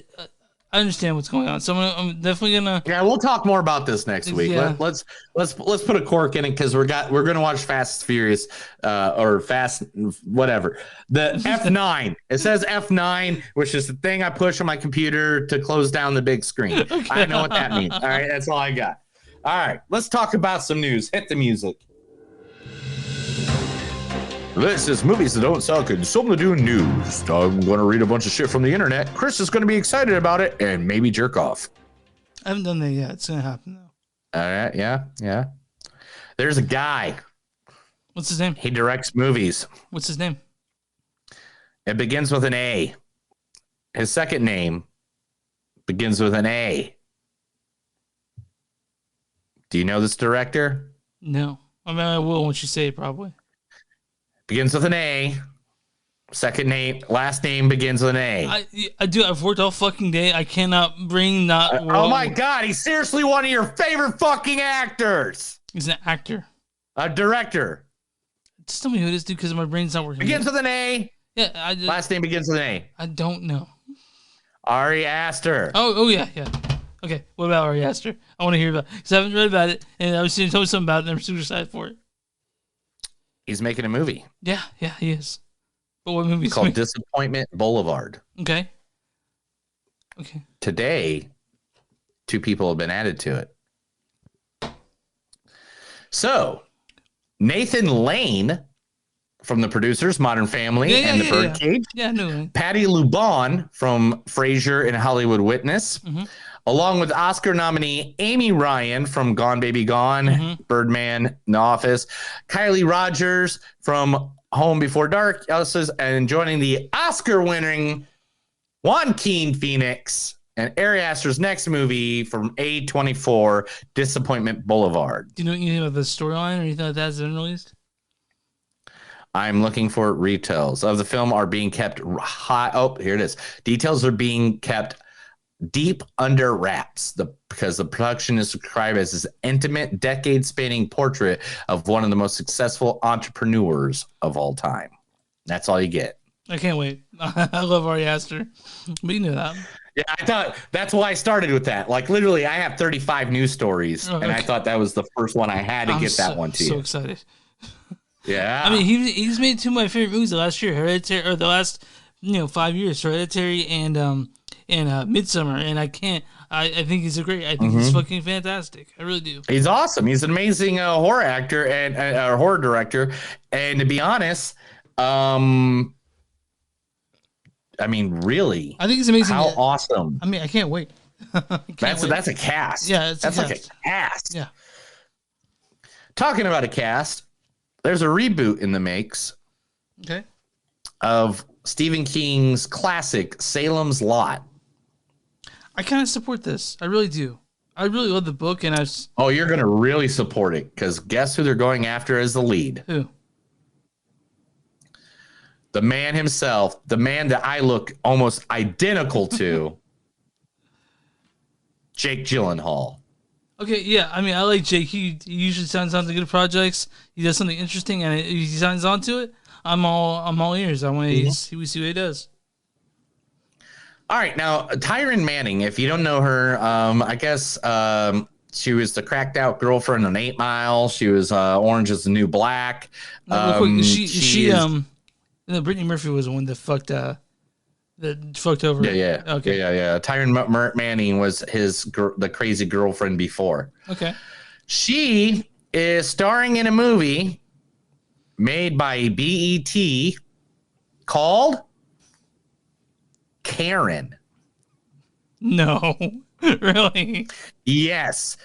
I understand what's going on. So I'm definitely gonna. Yeah, we'll talk more about this next week. Yeah. Let's put a cork in it because we're gonna watch Fast Furious or Fast whatever. The F9. It says F9, which is the thing I push on my computer to close down the big screen. Okay. I know what that means. All right, that's all I got. All right, let's talk about some news. Hit the music. This is Movies That Don't Suck and Some to Do News. I'm going to read a bunch of shit from the internet. Chris is going to be excited about it and maybe jerk off. I haven't done that yet. It's going to happen, though. All right, yeah. There's a guy. What's his name? He directs movies. What's his name? It begins with an A. His second name begins with an A. Do you know this director? No. I mean, I will once you say it, probably. Begins with an A. Second name, last name begins with an A. I do. I've worked all fucking day. I cannot bring not. Oh my God, he's seriously one of your favorite fucking actors. He's an actor. A director. Just tell me who it is, dude, because my brain's not working. Begins with an A. Yeah. Last name begins with an A. I don't know. Ari Aster. Oh yeah. Okay, what about Ari Aster? I want to hear about it because I haven't read about it, and I was told something about it, and I'm super excited for it. He's making a movie. Yeah, he is. But what movie? It's called Disappointment Boulevard. Okay. Today, 2 people have been added to it. So, Nathan Lane from the producers, Modern Family and The Birdcage. Yeah, I knew. Patty LuBon from Frasier and Hollywood Witness. Mm-hmm. Along with Oscar nominee Amy Ryan from Gone Baby Gone, Birdman, The Office, Kylie Rogers from Home Before Dark, and joining the Oscar-winning Joaquin Phoenix and Ari Aster's next movie from A24, Disappointment Boulevard. Do you know anything about the storyline or anything like that that's been released? I'm looking for retells of the film are being kept high. Oh, here it is. Details are being kept deep under wraps because the production is described as this intimate, decade-spanning portrait of one of the most successful entrepreneurs of all time. That's all you get. I can't wait. I love Ari Aster. We knew that. Yeah, I thought that's why I started with that. Like, literally, I have 35 news stories, and I thought that was the first one I had to get that one to you. So excited. Yeah. I mean, he's made 2 of my favorite movies the last year, Hereditary, or the last 5 years, Hereditary and Midsummer, and I think he's I think he's fucking fantastic. I really do. He's awesome. He's an amazing horror actor and horror director. And to be honest, I mean, really, I think he's amazing. How awesome! I mean, I can't wait. That's a cast. Yeah, that's like a cast. Yeah. Talking about a cast, there's a reboot in the makes. Okay. Of Stephen King's classic Salem's Lot. I kind of support this. I really do. I really love the book, and Oh, you're gonna really support it because guess who they're going after as the lead? Who? The man himself, the man that I look almost identical to, Jake Gyllenhaal. Okay, yeah. I mean, I like Jake. He usually signs on to good projects. He does something interesting, and he signs on to it. I'm all ears. I want to see what he does. All right, now Tyron Manning. If you don't know her, I guess she was the cracked out girlfriend on 8 Mile. She was Orange Is the New Black. Brittany Murphy was the one that fucked over. Yeah. Okay. Yeah. Tyron Manning was the crazy girlfriend before. Okay. She is starring in a movie made by BET called Karen. No, really? Yes.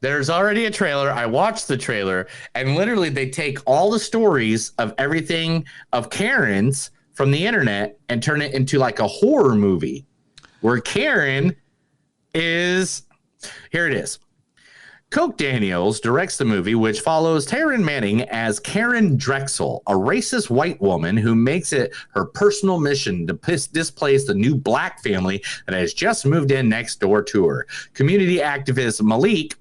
There's already a trailer. I watched the trailer, and literally they take all the stories of everything of Karen's from the internet and turn it into like a horror movie where Karen is. Here it is. Coke Daniels directs the movie, which follows Tyron Manning as Karen Drexel, a racist white woman who makes it her personal mission to displace the new black family that has just moved in next door to her. Community activist Malik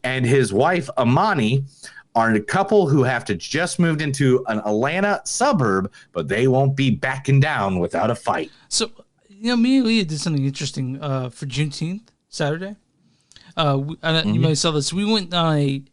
and his wife Amani are a couple who have to just moved into an Atlanta suburb, but they won't be backing down without a fight. So, me and Leah did something interesting for Juneteenth, Saturday. You might have saw this. We went on a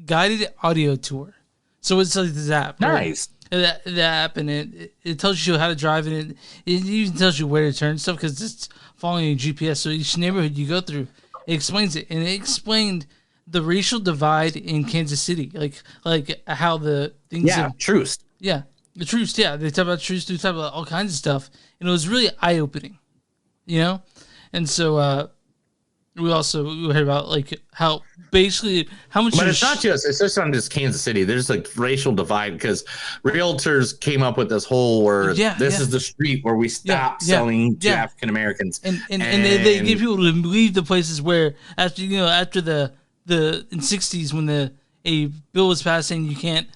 guided audio tour. So it's like this app. Nice. Right? The app, and it tells you how to drive, and it even tells you where to turn and stuff because it's following your GPS. So each neighborhood you go through, it explains it. And it explained the racial divide in Kansas City, like how the things. Yeah, truce. Yeah, the truce. Yeah, they talk about truce. They talk about all kinds of stuff, and it was really eye opening, And so we heard about like how basically how much. But it's not just Kansas City. There's like racial divide because realtors came up with this whole where this is the street where we stop selling to African Americans, and they get people to leave the places where after the in '60s when a bill was passed saying you can't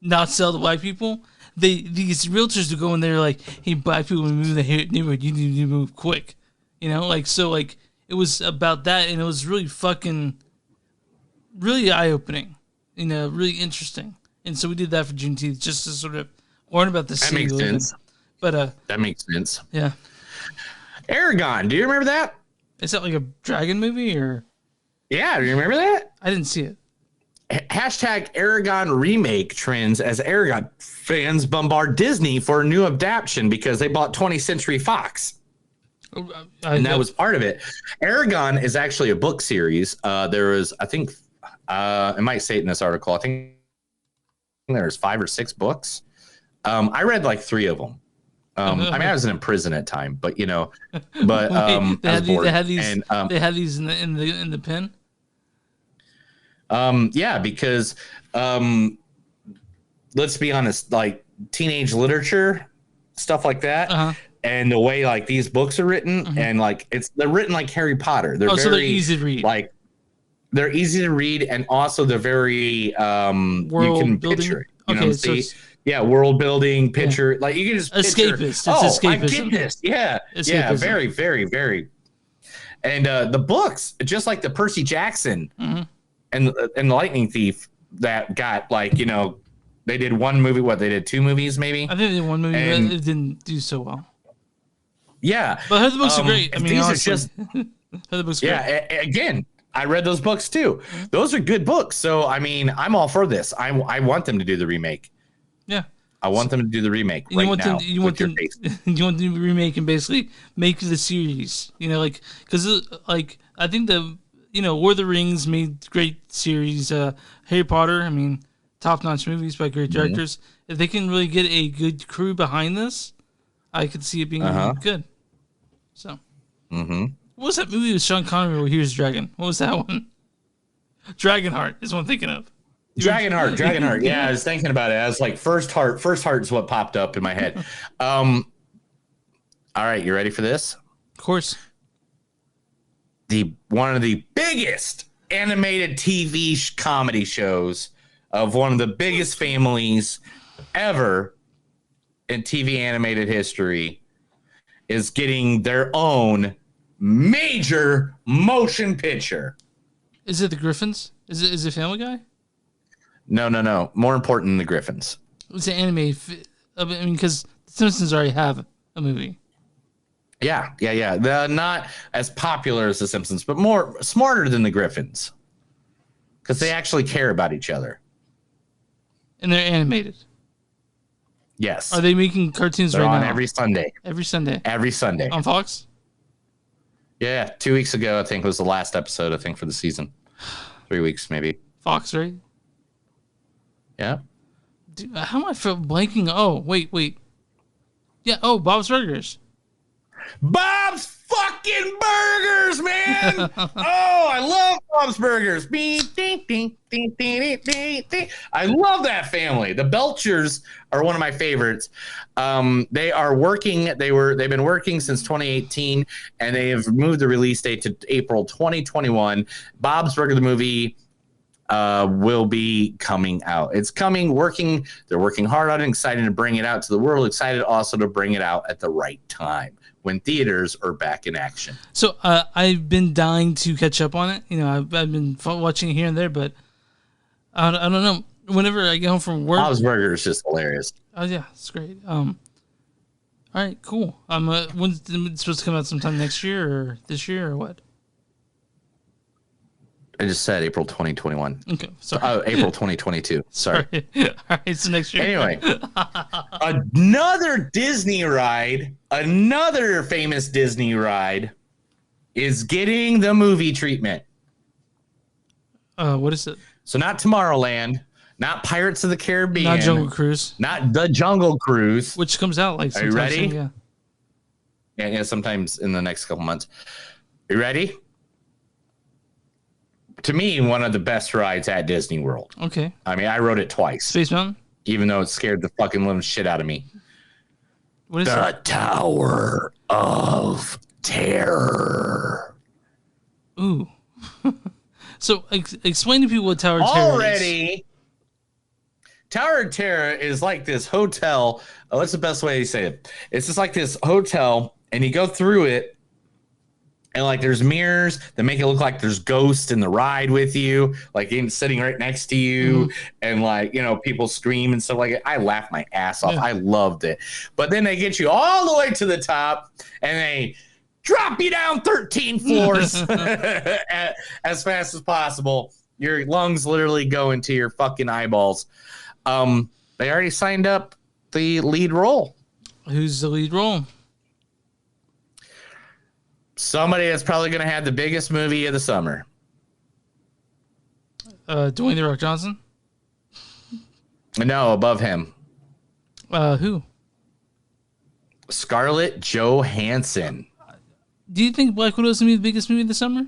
not sell to white people. These realtors would go in there like, hey, black people move the neighborhood, you need to move quick. It was about that, and it was really really eye-opening, really interesting. And so we did that for Juneteenth, just to sort of learn about the city. That makes sense. But that makes sense. Yeah. Aragon, do you remember that? Is that like a dragon movie, or? Yeah, do you remember that? I didn't see it. Hashtag Aragon remake trends as Aragon fans bombard Disney for a new adaptation because they bought 20th Century Fox. And that was part of it. Aragon is actually a book series. There was, I think, it might say it in this article, I think there's 5 or 6 books. I read like 3 of them. I was in prison at time, but they had these in the pen. Yeah, because let's be honest, like teenage literature, stuff like that, and the way like these books are written, and like they're written like Harry Potter. They're so they're easy to read. Like they're easy to read, and also they're very world you can building? picture it. World building, picture, like you can just picture, escapist. It's escapism. I get this. Yeah, yeah, very, very, very. And the books, just like the Percy Jackson. And the Lightning Thief that got they did one movie. They did 2 movies maybe. I think they did one movie, but it didn't do so well. Yeah, but I heard the books are great. I mean, these honestly, are just the books. Again, I read those books too. Those are good books. So I mean, I'm all for this. I want them to do the remake. Yeah, I want them to do the remake right now. You want them to remake and basically make the series. Because I think the. Lord of the Rings made great series. Harry Potter, I mean, top-notch movies by great directors. If they can really get a good crew behind this, I could see it being good. So, what was that movie with Sean Connery where he was dragon? What was that one? Dragonheart is what I'm thinking of. Dragonheart. Yeah, I was thinking about it. I was like, First Heart is what popped up in my head. All right, you ready for this? Of course. One of the biggest animated TV comedy shows of one of the biggest families ever in TV animated history is getting their own major motion picture. Is it the Griffins? Is it Family Guy? No. More important than the Griffins. It's an anime. I mean, because The Simpsons already have a movie. Yeah. They're not as popular as the Simpsons, but smarter than the Griffins. Because they actually care about each other. And they're animated. Yes. Are they making cartoons they're right on now? Every Sunday. Every Sunday. On Fox? Yeah. 2 weeks ago, I think, was the last episode, for the season. 3 weeks, maybe. Fox, right? Yeah. Dude, how am I blanking? Oh, wait. Yeah, Bob's Burgers. Bob's fucking Burgers, man! I love Bob's Burgers. I love that family. The Belchers are one of my favorites. They are working. They've been working since 2018, and they have moved the release date to April 2021. Bob's Burger, the movie, will be coming out. It's coming. They're working hard on it. Excited to bring it out to the world. Excited also to bring it out at the right time, when theaters are back in action. So I've been dying to catch up on it. I've been watching it here and there, but I don't know. Whenever I get home from work, Bob's Burger is just hilarious. Oh yeah, it's great. All right, cool. When's it supposed to come out? Sometime next year or this year or what? I just said April 2021. Okay, sorry. Oh, April 2022. Sorry. All right, so next year. Anyway, another Disney ride, another famous Disney ride is getting the movie treatment. What is it? So not Tomorrowland, not Pirates of the Caribbean, Not Jungle Cruise, not the Jungle Cruise. which comes out like. Are you ready? Soon, yeah. Yeah, sometimes in the next couple months. You ready? To me, one of the best rides at Disney World. Okay. I mean, I rode it twice. Space Mountain? Even though it scared the fucking living shit out of me. What is the it? Tower of Terror. Ooh. So explain to people what Tower of Terror is. Already, Tower of Terror is like this hotel. What's the best way to say it? It's just like this hotel, and you go through it, and like there's mirrors that make it look like there's ghosts in the ride with you, like sitting right next to you, and like, you know, people scream and stuff like that. I laughed my ass off. Yeah. I loved it. But then they get you all the way to the top, and they drop you down 13 floors as fast as possible. Your lungs literally go into your fucking eyeballs. They already signed up the lead role. Who's the lead role? Somebody that's probably going to have the biggest movie of the summer. Dwayne The Rock Johnson? No, above him. Who? Scarlett Johansson. Do you think Black Widow is going to be the biggest movie of the summer?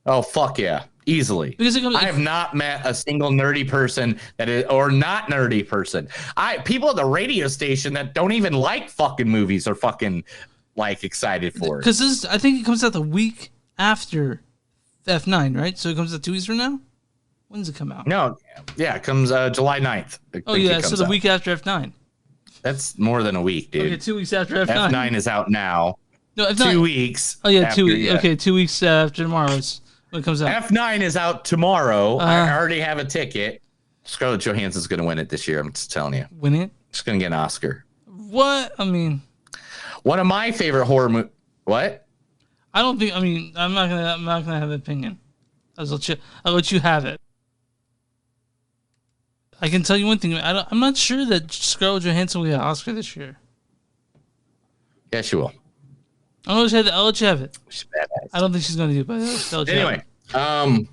Oh, fuck yeah. Easily. Because I have not met a single nerdy person that is, or not nerdy person. People at the radio station that don't even like fucking movies are fucking like excited for it. Because I think it comes out the week after F9, right? So it comes out 2 weeks from now? When does it come out? No. Yeah, it comes July 9th. Oh, yeah. So the week after F9. That's more than a week, dude. Okay, 2 weeks after F9. F9 is out now. No, F9. 2 weeks. Oh, yeah, after, 2 weeks. yeah. Okay, 2 weeks after tomorrow is when it comes out. F9 is out tomorrow. I already have a ticket. Scarlett Johansson's going to win it this year. I'm just telling you. Win it? She's going to get an Oscar. What? I mean, one of my favorite horror movies. What? I don't think. I mean, I'm not gonna have an opinion. I'll let you have it. I can tell you one thing. I'm not sure that Scarlett Johansson will get an Oscar this year. Yeah, she will. I'll let you have it. She's badass. I don't think she's gonna do it, but I'll let you have Anyway,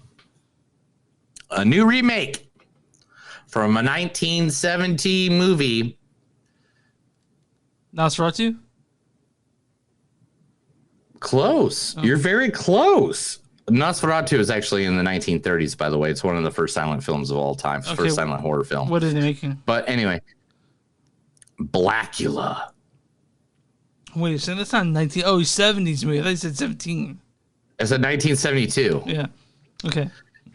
a new remake from a 1970 movie. Nosferatu? Close. You're very close. Nosferatu is actually in the 1930s, by the way. It's one of the first silent films of all time. Okay. First silent horror film. What are they making? But anyway, Blackula. Wait, so that's not 70s movie. I thought you said 17. It's a 1972. Yeah. Okay.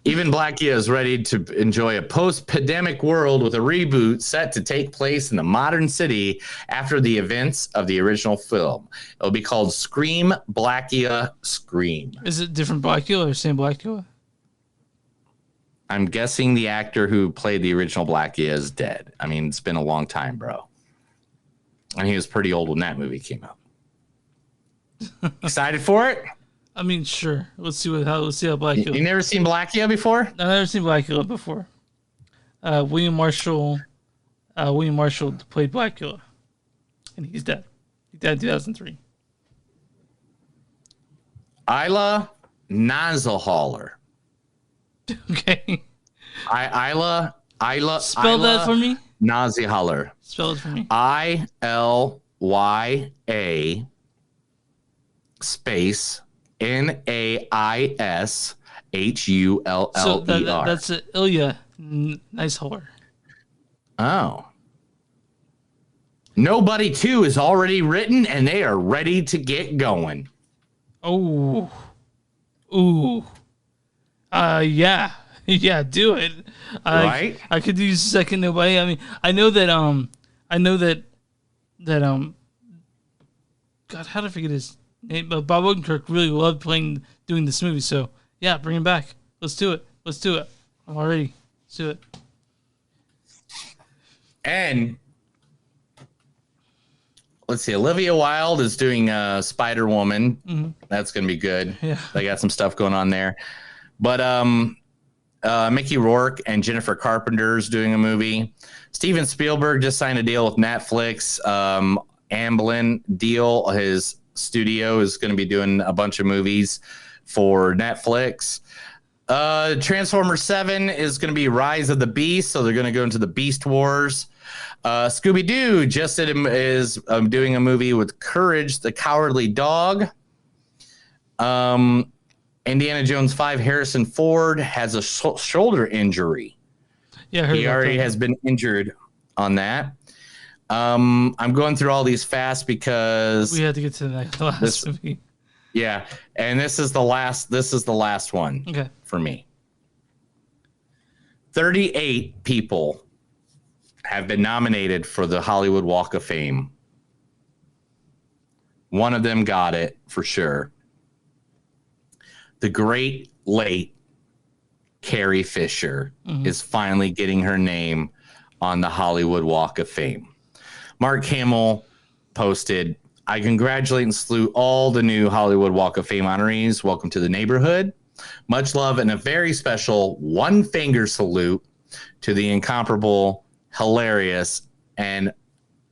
Even Blackula is ready to enjoy a post-pandemic world with a reboot set to take place in the modern city after the events of the original film. It'll be called Scream Blackula Scream. Is it different Blackula or same Blackula? I'm guessing the actor who played the original Blackula is dead. I mean, it's been a long time, bro. And he was pretty old when that movie came out. Excited for it? I mean, sure. Let's see how Blackula. You never seen Blackula before? I've never seen Blackula before. William Marshall played Blackula, and he's dead. He died in 2003. Isla Nazelhaller. Okay. Isla. Spell that for me. Nazelhaller. Spell it for me. ILYA space NAISHULLER. So that's Ilya Niceholler. Oh. Nobody 2 is already written, and they are ready to get going. Oh. Ooh. Yeah. Yeah, do it. Right? I could use second nobody. I mean, I know that God, how did I forget his name? But Bob Odenkirk really loved doing this movie. So yeah, bring him back. Let's do it. I'm all ready. Let's do it. And let's see, Olivia Wilde is doing Spider-Woman. Mm-hmm. That's going to be good. Yeah. They got some stuff going on there. But Mickey Rourke and Jennifer Carpenter is doing a movie. Steven Spielberg just signed a deal with Netflix. Amblin deal. His studio is going to be doing a bunch of movies for Netflix. Transformers 7 is going to be Rise of the Beast, so they're going to go into the Beast Wars. Scooby-Doo just is doing a movie with Courage the Cowardly Dog. Indiana Jones 5, Harrison Ford has a shoulder injury. Yeah, he already has been injured on that. I'm going through all these fast because we had to get to the last movie. Yeah, and this is the last one for me. 38 people have been nominated for the Hollywood Walk of Fame. One of them got it for sure. The great late Carrie Fisher is finally getting her name on the Hollywood Walk of Fame. Mark Hamill posted, I congratulate and salute all the new Hollywood Walk of Fame honorees. Welcome to the neighborhood. Much love and a very special one finger salute to the incomparable, hilarious, and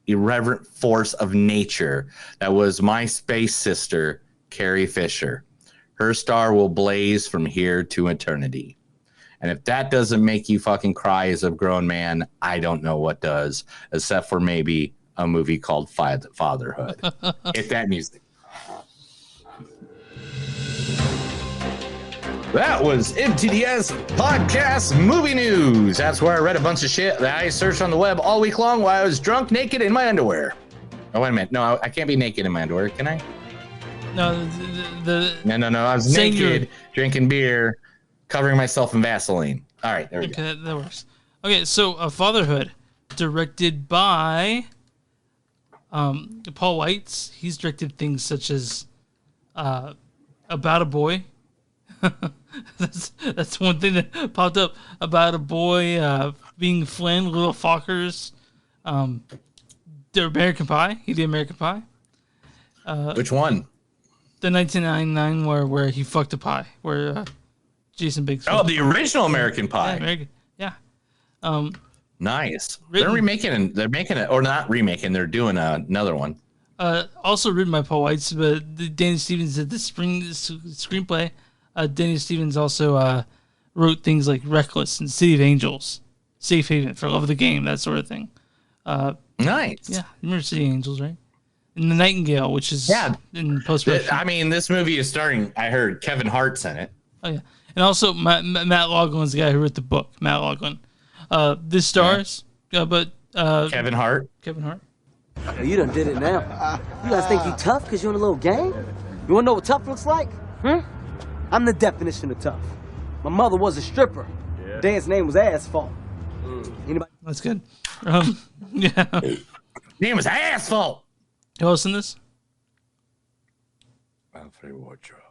irreverent force of nature that was my space sister, Carrie Fisher. Her star will blaze from here to eternity. And if that doesn't make you fucking cry as a grown man, I don't know what does, except for maybe a movie called Fatherhood. Hit that music. That was MTDS Podcast Movie News. That's where I read a bunch of shit that I searched on the web all week long while I was drunk, naked in my underwear. Oh, wait a minute. No, I can't be naked in my underwear, can I? No, No. I was naked, drinking beer, covering myself in Vaseline. All right, there we go. That works. Okay, so Fatherhood, directed by Paul Weitz. He's directed things such as About a Boy. That's one thing that popped up. About a Boy, Being Flynn, Little Fockers, the American Pie. He did American Pie. Which one? The 1999 where he fucked a pie, where Jason Biggs. Oh, the original American Pie. Yeah. Nice. They're remaking it, or not remaking. They're doing another one. Also written by Paul Weitz, but Danny Stevens did the screenplay. Danny Stevens also wrote things like Reckless and City of Angels, Safe Haven, For Love of the Game, that sort of thing. Nice. Yeah, you remember City of Angels, right? And The Nightingale, which is in post-production. I mean, this movie is starring, I heard Kevin Hart's in it. Oh, yeah. And also, Matt Laughlin's the guy who wrote the book, Matt Laughlin. This stars, but... Kevin Hart. Oh, you done did it now. You guys think you tough because you're in a little gang? You want to know what tough looks like? I'm the definition of tough. My mother was a stripper. Dad's name was Asphalt. Anybody? That's good. Yeah. Name was Asphalt. Who else in this? Alfred Wardrobe.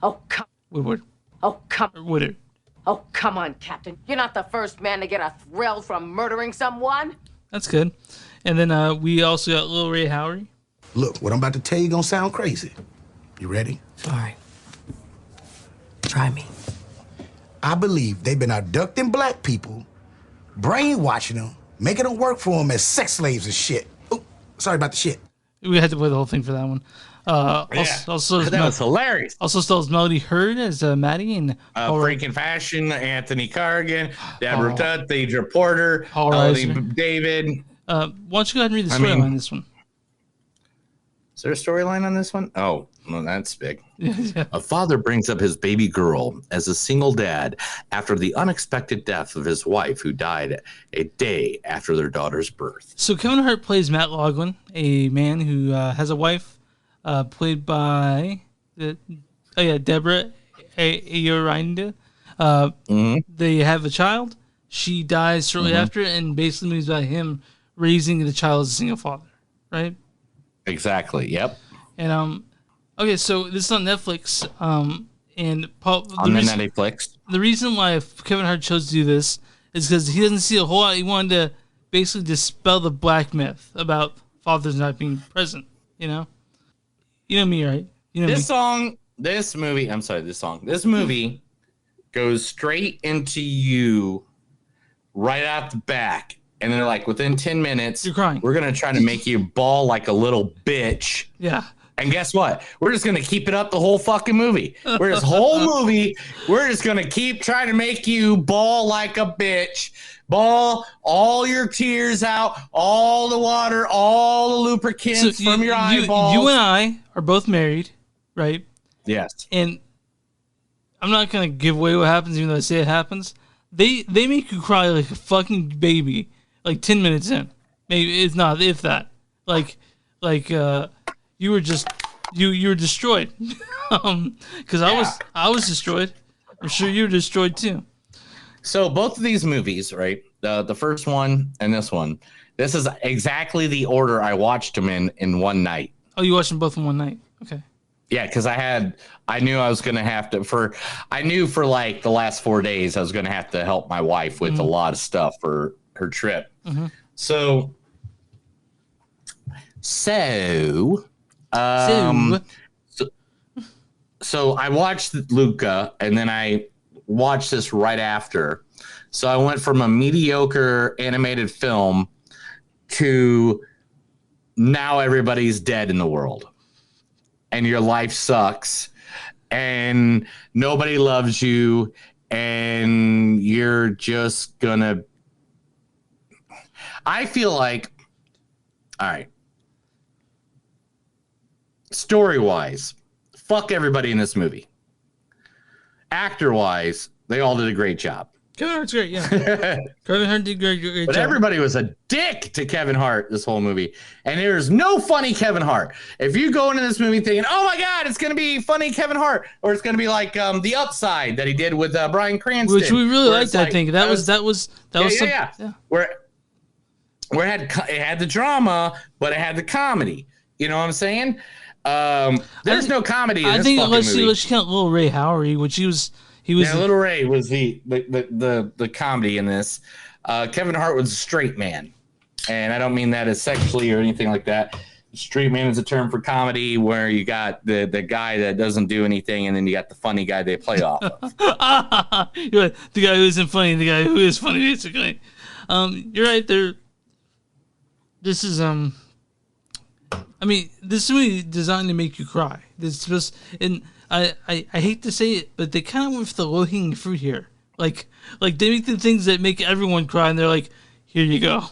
Oh, come. Woodward. Oh, come. Woodard. Oh, come on, Captain. You're not the first man to get a thrill from murdering someone. That's good. And then we also got Lil Ray Howery. Look, what I'm about to tell you gonna sound crazy. You ready? All right. Try me. I believe they've been abducting black people, brainwashing them, making them work for them as sex slaves and shit. Oh, sorry about the shit. We had to play the whole thing for that one. Also, that was hilarious. Also stars Melody Hurd as Maddie and Freaking Fashion, Anthony Carrigan, Deborah Tutt, Deidre Porter, David. Why don't you go ahead and read the storyline on this one? Is there a storyline on this one? Oh, well, that's big. Yeah. A father brings up his baby girl as a single dad after the unexpected death of his wife, who died a day after their daughter's birth. So Kevin Hart plays Matt Laughlin, a man who has a wife played by Deborah Ayorinda. They have a child. She dies shortly after, and basically moves by him raising the child as a single father, right? Exactly. Yep. And okay, so this is on Netflix. And Paul, on Netflix. The reason why Kevin Hart chose to do this is because he doesn't see a whole lot. He wanted to basically dispel the black myth about fathers not being present. You know me, right? You know this movie goes straight into you right out the back. And they're like, within 10 minutes, you're crying. We're going to try to make you bawl like a little bitch. Yeah. And guess what? We're just going to keep it up the whole fucking movie. We're just going to keep trying to make you bawl like a bitch. Bawl all your tears out, all the water, all the lubricants from your eyeballs. You and I are both married, right? Yes. And I'm not going to give away what happens, even though I say it happens. They make you cry like a fucking baby, like 10 minutes in. Maybe it's not, if that. You were just you were destroyed. Because I was destroyed. I'm sure you were destroyed too. So both of these movies, right? The first one and this one. This is exactly the order I watched them in one night. Oh, you watched them both in one night? Okay. Yeah, because I knew I was gonna have to for like the last 4 days I was gonna have to help my wife with a lot of stuff for her trip. Mm-hmm. So I watched Luca, and then I watched this right after. So I went from a mediocre animated film to now everybody's dead in the world, and your life sucks, and nobody loves you, and you're just gonna. I feel like, all right. Story-wise, fuck everybody in this movie. Actor-wise, they all did a great job. Kevin Hart's great, yeah. Kevin Hart did great but job. Everybody was a dick to Kevin Hart this whole movie. And there's no funny Kevin Hart. If you go into this movie thinking, oh my God, it's going to be funny Kevin Hart, or it's going to be like The Upside that he did with Bryan Cranston. Which we really liked, I think. That was yeah. Where it had the drama, but it had the comedy. You know what I'm saying? There's no comedy in this fucking movie. Let's count Little Ray Howery, which he was. Little Ray was the comedy in this. Kevin Hart was a straight man, and I don't mean that as sexually or anything like that. Straight man is a term for comedy where you got the guy that doesn't do anything, and then you got the funny guy they play off of. You're right. The guy who isn't funny, and the guy who is funny, basically. You're right there. This is I mean, this movie designed to make you cry. This supposed, and I hate to say it, but they kind of went for the low hanging fruit here. Like they make the things that make everyone cry, and they're like, "Here you go."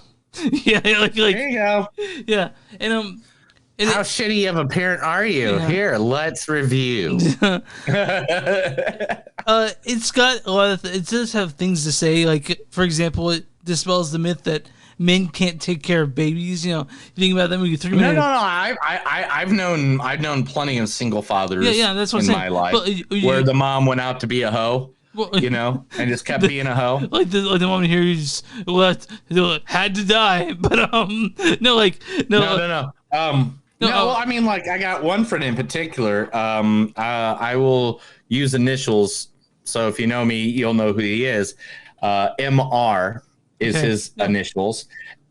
Yeah, like there you go. Yeah, and how shitty of a parent are you? Yeah. Here, let's review. It's got a lot of. It does have things to say. Like, for example, it dispels the myth that men can't take care of babies. You know, you think about that movie 3 minutes. No. I've known plenty of single fathers. Yeah, that's what I'm saying. My life, where the mom went out to be a hoe. You know, and just kept being a hoe. Like the woman here who just had to die, but no. I mean, like, I got one friend in particular. I will use initials, so if you know me, you'll know who he is. MR is his initials,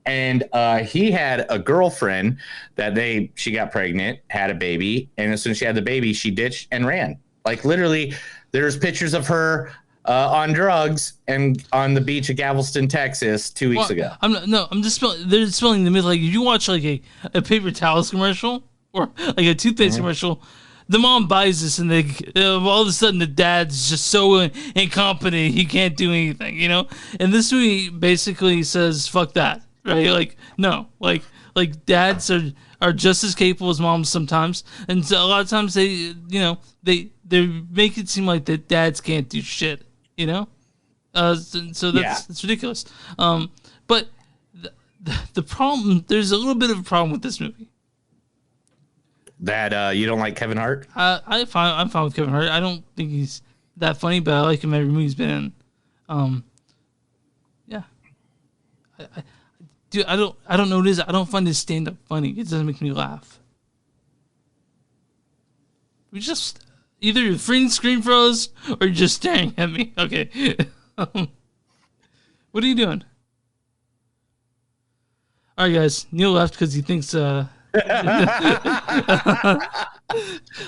and he had a girlfriend that she got pregnant, had a baby, and as soon as she had the baby, she ditched and ran. Like, literally, there's pictures of her on drugs and on the beach of Galveston, Texas, 2 weeks ago. I'm just they're dispelling the myth. Like, if you watch like a paper towels commercial or like a toothpaste commercial, the mom buys this and all of a sudden the dad's just so incompetent he can't do anything, you know. And this movie basically says fuck that, right? Like, no, like dads are just as capable as moms sometimes, and so a lot of times they make it seem like that dads can't do shit, you know. So that's ridiculous. But the problem, there's a little bit of a problem with this movie. That you don't like Kevin Hart? I'm fine with Kevin Hart. I don't think he's that funny, but I like him every movie he's been in. Yeah. Dude, I don't know this. I don't find his stand-up funny. It doesn't make me laugh. We just either your screen froze or you're just staring at me. Okay. What are you doing? All right, guys. Neil left because he thinks. Really?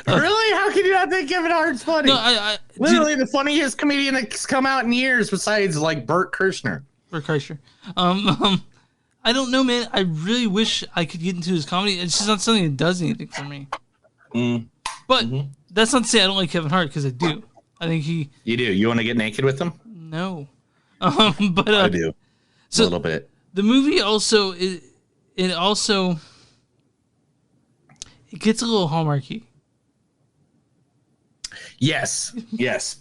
How can you not think Kevin Hart's funny? No, I literally the funniest comedian that's come out in years, besides like Bert Kreischer. I don't know, man. I really wish I could get into his comedy. It's just not something that does anything for me. But that's not to say I don't like Kevin Hart, because I do. I think he. You do. You want to get naked with him? No. But I do. So a little bit. The movie also it gets a little Hallmarky. Yes,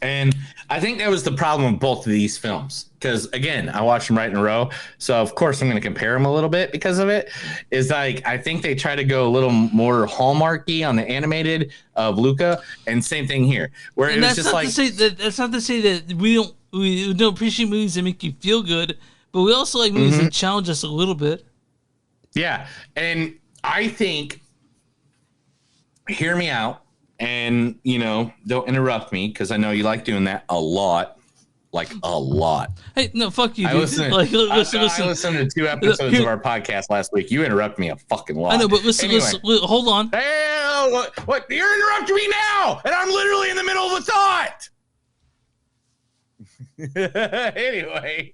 and I think that was the problem with both of these films. Because again, I watched them right in a row, so of course I'm going to compare them a little bit because of it. Is like I think they try to go a little more Hallmarky on the animated of Luca, and same thing here, where it was just like that's not to say that we don't appreciate movies that make you feel good, but we also like movies that challenge us a little bit. Yeah, and I think, hear me out. And, don't interrupt me, because I know you like doing that a lot. Like, a lot. Hey, no, fuck you, dude. I listened to 2 episodes of our podcast last week. You interrupt me a fucking lot. I know, but listen, hold on. Hey, what? You're interrupting me now, and I'm literally in the middle of a thought. Anyway.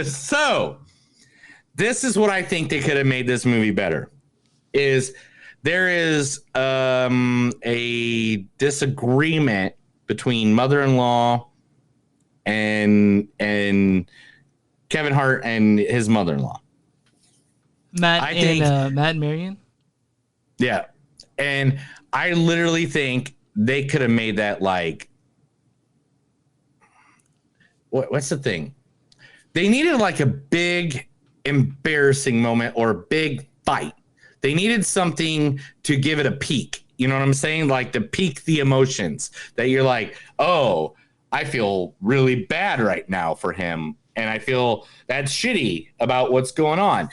So, this is what I think they could have made this movie better. There is a disagreement between mother-in-law and Kevin Hart and his mother-in-law. Matt and Marion? Yeah. And I literally think they could have made that like... What's the thing? They needed like a big embarrassing moment or a big fight. They needed something to give it a peak. You know what I'm saying? Like to peak the emotions that you're like, oh, I feel really bad right now for him. And I feel that's shitty about what's going on.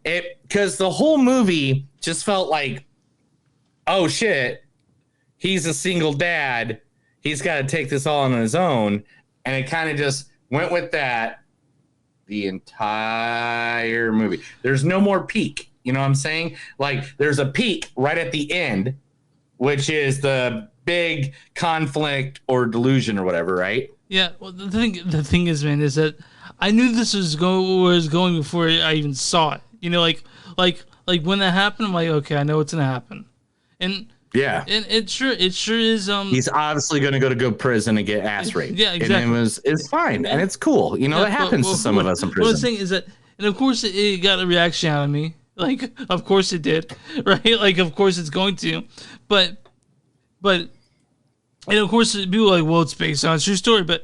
Because the whole movie just felt like, oh, shit, he's a single dad. He's got to take this all on his own. And it kind of just went with that the entire movie. There's no more peak. You know what I'm saying? Like, there's a peak right at the end, which is the big conflict or delusion or whatever, right? Yeah. Well, the thing is, man, is that I knew this was going before I even saw it. Like when that happened, I'm like, okay, I know what's gonna happen, and yeah, and it sure is. He's obviously gonna go to prison and get ass raped. Yeah, exactly. And it's fine and it's cool. That happens to some of us in prison. What I'm saying is that, and of course, it got a reaction out of me. Like, of course it did, right? Like, of course it's going to, but, and of course people are like, well, it's based on a true story, but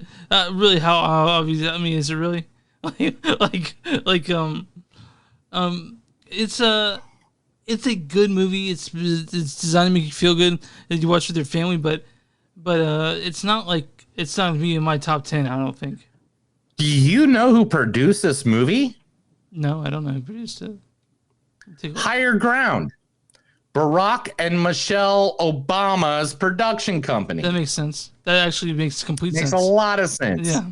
really, how obvious? I mean, is it really? It's a good movie. It's designed to make you feel good that you watch with your family, but it's not gonna be in my top 10. I don't think. Do you know who produced this movie? No, I don't know who produced it. Higher Ground, Barack and Michelle Obama's production company. That makes sense. That actually makes complete sense. Makes a lot of sense. Yeah,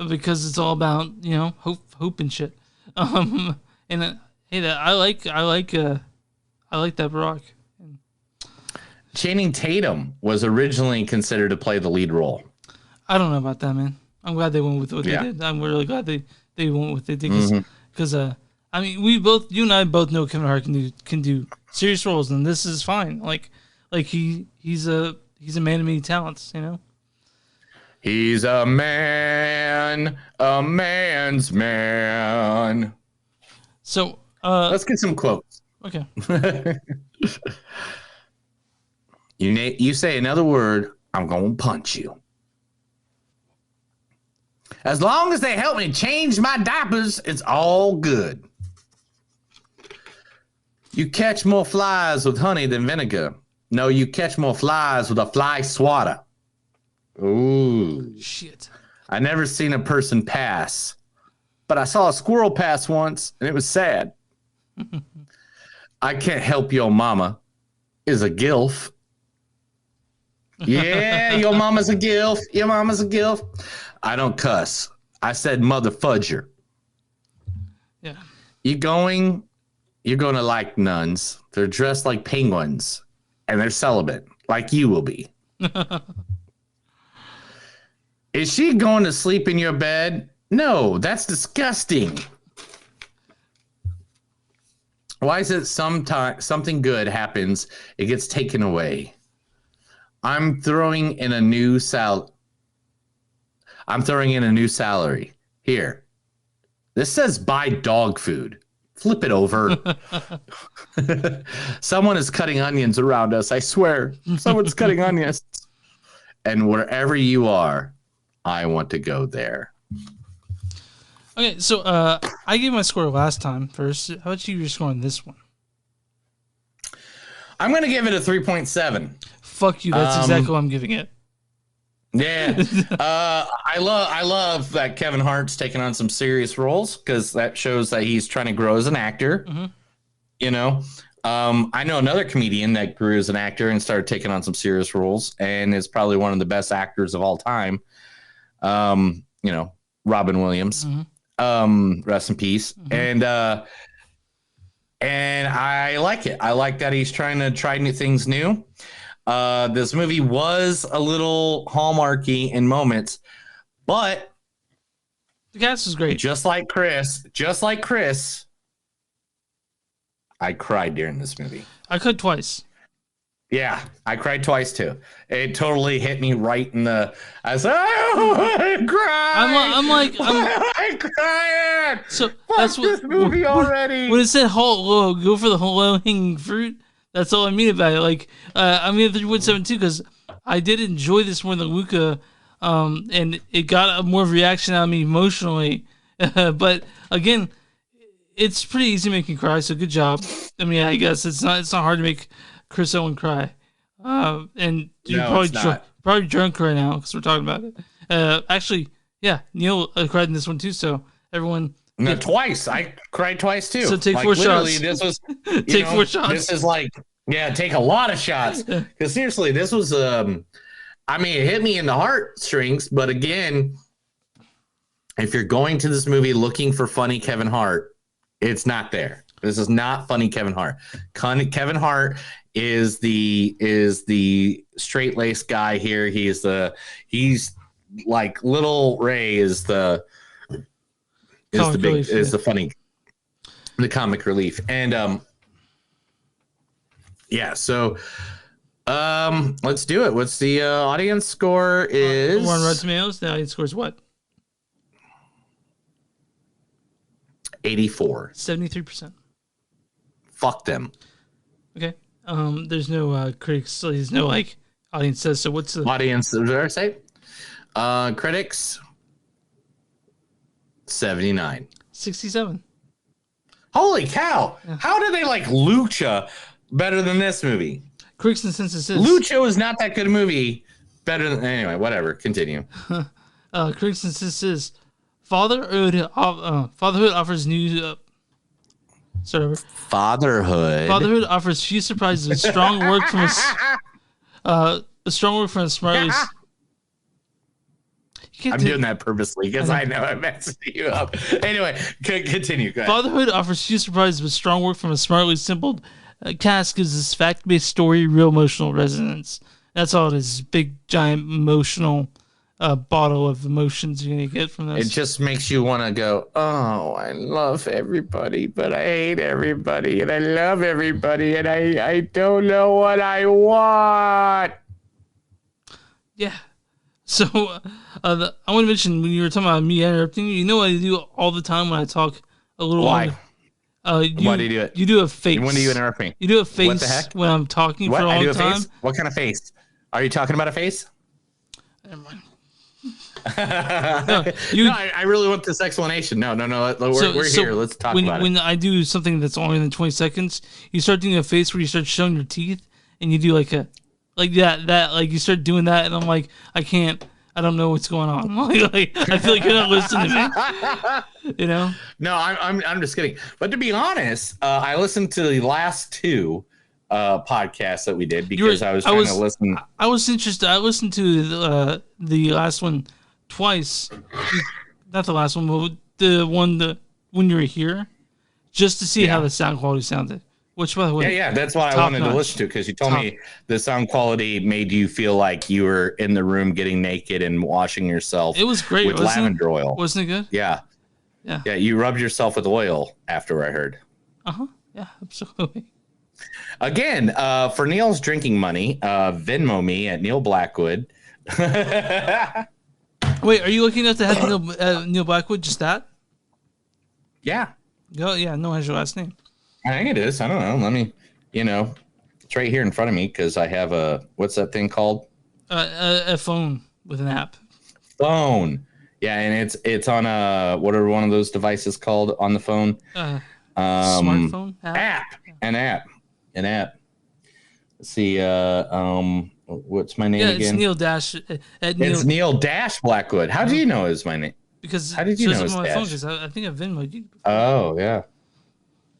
because it's all about hope and shit. And hey, I like that Barack. Channing Tatum was originally considered to play the lead role. I don't know about that, man. I'm glad they went with what they did. I'm really glad they went with it because I mean, you and I both know Kevin Hart can do serious roles, and this is fine. Like he's a man of many talents, He's a man's man. So let's get some quotes. Okay. You say another word, I'm gonna punch you. As long as they help me change my diapers, it's all good. You catch more flies with honey than vinegar. No, you catch more flies with a fly swatter. Ooh. Shit. I never seen a person pass, but I saw a squirrel pass once, and it was sad. I can't help your mama is a gilf. Yeah, your mama's a gilf. Your mama's a gilf. I don't cuss. I said mother fudger. Yeah. You're going to like nuns. They're dressed like penguins, and they're celibate, like you will be. Is she going to sleep in your bed? No, that's disgusting. Why is it something good happens, it gets taken away? I'm throwing in a new salary. Here. This says buy dog food. Flip it over. Someone is cutting onions around us. I swear. Someone's cutting onions. And wherever you are, I want to go there. Okay, so I gave my score last time first. How about you scoring this one? I'm going to give it a 3.7. Fuck you. That's exactly what I'm giving it. Yeah. I love that Kevin Hart's taking on some serious roles because that shows that he's trying to grow as an actor. Mm-hmm. You know, I know another comedian that grew as an actor and started taking on some serious roles and is probably one of the best actors of all time. You know, Robin Williams. Mm-hmm. Rest in peace. Mm-hmm. And I like it. I like that he's trying to try new things new. This movie was a little hallmarky in moments, but the cast is great. Just like Chris, I cried during this movie. I cried twice. Yeah, I cried twice too. It totally hit me right in the. I was like, I cried. I'm crying. So Fuck that's what this movie already. When it said go for the low hanging fruit. That's all I mean about it. Like, I'm gonna 3.7 too because I did enjoy this more than Luca, and it got more of a reaction out of me emotionally. But again, it's pretty easy to make me cry. So good job. I mean, I guess it's not hard to make Chris Owen cry. And you're probably drunk right now because we're talking about it. Actually, yeah, Neil cried in this one too. So everyone. No, twice. I cried twice too. So take 4 shots. This was take 4 shots. This is like, yeah, take a lot of shots. Because seriously, this was I mean, it hit me in the heartstrings, but again, if you're going to this movie looking for funny Kevin Hart, it's not there. This is not funny Kevin Hart. Kevin Hart is the straight-laced guy here. He's like Little Ray is the comic relief. And yeah, so let's do it. What's the audience score is? On Rotten Tomatoes, the audience score is what? 84. 73%. Fuck them. Okay. There's no critics, so there's no like audience says. So what's the audience? What did I say? Critics 79. 67. Holy cow! Yeah. How do they like Luca better than this movie? Critics and consensus is Luca is not that good a movie. Better than anyway. Whatever. Continue. Critics and consensus is Fatherhood offers new. Fatherhood offers few surprises with strong work from a smart. I'm doing that purposely because I know I'm messing you up. Anyway, continue. Go ahead. Fatherhood offers few surprises with strong work from a smartly assembled cast gives this fact-based story real emotional resonance. That's all it is. Big, giant, emotional bottle of emotions you're going to get from this. It just makes you want to go, oh, I love everybody, but I hate everybody, and I love everybody, and I don't know what I want. Yeah. So I want to mention when you were talking about me interrupting you know what I do all the time when I talk a little Why? Why do you do it? You do a face. When do you interrupt me? You do a face what the heck? when I'm talking for a long time. Face? What kind of face? Are you talking about a face? Never mind. I really want this explanation. No. We're here. Let's talk about it. When I do something that's longer than 20 seconds, you start doing a face where you start showing your teeth, and you do like you start doing that, and I'm like, I don't know what's going on. Like I feel like you're not listening to me. You know? No, I'm just kidding. But to be honest, I listened to the last two podcasts that we did because I was trying to listen. I was interested. I listened to the last one twice. not the last one, but the one when you were here, just to see how the sound quality sounded. Which, by the way, yeah, that's what I wanted to listen to, because you told me the sound quality made you feel like you were in the room getting naked and washing yourself. It was great with lavender oil. Wasn't it good? Yeah. You rubbed yourself with oil after, I heard. Yeah, absolutely. Again, for Neil's drinking money, Venmo me at Neil Blackwood. Wait, are you looking at to have Neil Blackwood? Just that? Yeah. Oh, yeah. No, has your last name. I think it is. I don't know. Let me, it's right here in front of me, because I have what's that thing called? A phone with an app. Phone. Yeah, and it's on what are one of those devices called on the phone? Smartphone app. An app. Let's see. What's my name again? It's Neil Dash. It's Neil Dash Blackwood. How do you know is my name? Because how did you know it's my phone? Because I think I've Venmoed you. Oh yeah.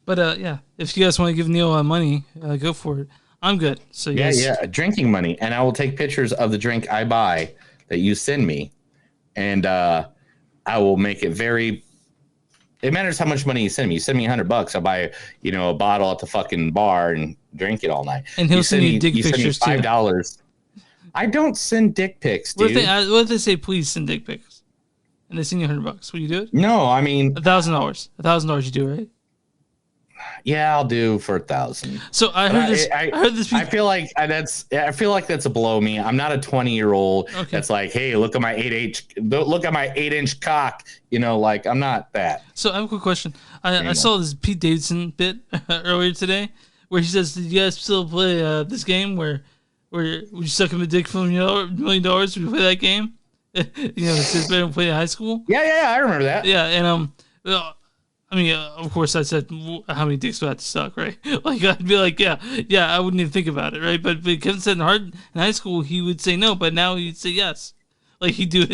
But yeah, if you guys want to give Neil money, go for it. I'm good. So drinking money, and I will take pictures of the drink I buy that you send me, and I will make it very. It matters how much money you send me. You send me $100, I'll buy a bottle at the fucking bar and drink it all night. And he'll send you dick pictures too. $5. I don't send dick pics, dude. What if they say please send dick pics, and they send you $100? Will you do it? No, I mean $1,000. $1,000 you do, right? Yeah, I'll do for 1,000. So I heard this. I heard this. I feel like that's a blow me. I'm not a 20-year-old that's like, hey, look at my 8-inch cock. I'm not that. So I have a quick question. I saw this Pete Davidson bit earlier today where he says, "Did you guys still play this game where would you suck him a dick for $1 million? Would you play that game? Since we play in high school." Yeah, I remember that. Yeah, and I mean, of course, I said, how many dicks do I have to suck, right? Like, I'd be like, yeah, I wouldn't even think about it, right? But Kevin said in high school, he would say no, but now he'd say yes. Like, he'd do it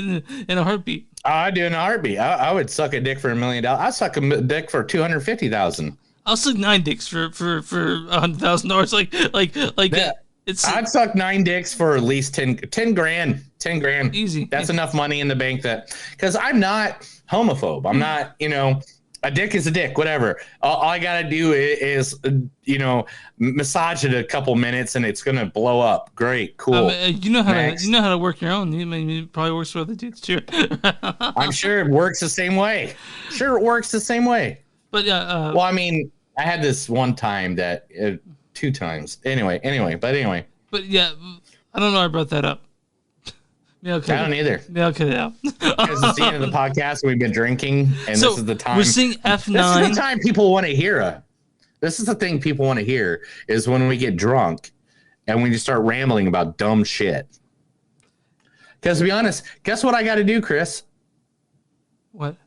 in a heartbeat. I'd do it in a heartbeat. I would suck a dick for $1 million. I'd suck a dick for $250,000. I'll suck 9 dicks for $100,000. I'd suck 9 dicks for at least 10 grand. 10 grand. Easy. That's enough money in the bank because I'm not homophobe. I'm not, a dick is a dick, whatever. All I gotta do is massage it a couple minutes, and it's gonna blow up. Great, cool. You know how to work your own. It probably works for other dudes too. I'm sure it works the same way. But yeah. Well, I mean, I had this one time that 2 times. Anyway. But yeah, I don't know. I brought that up. I don't either. Yeah, cut it out. Because it's the end of the podcast. We've been drinking, and this is the time. We're seeing F9. This is the time people want to hear. This is the thing people want to hear is when we get drunk and we just start rambling about dumb shit. Because to be honest, guess what I got to do, Chris? What?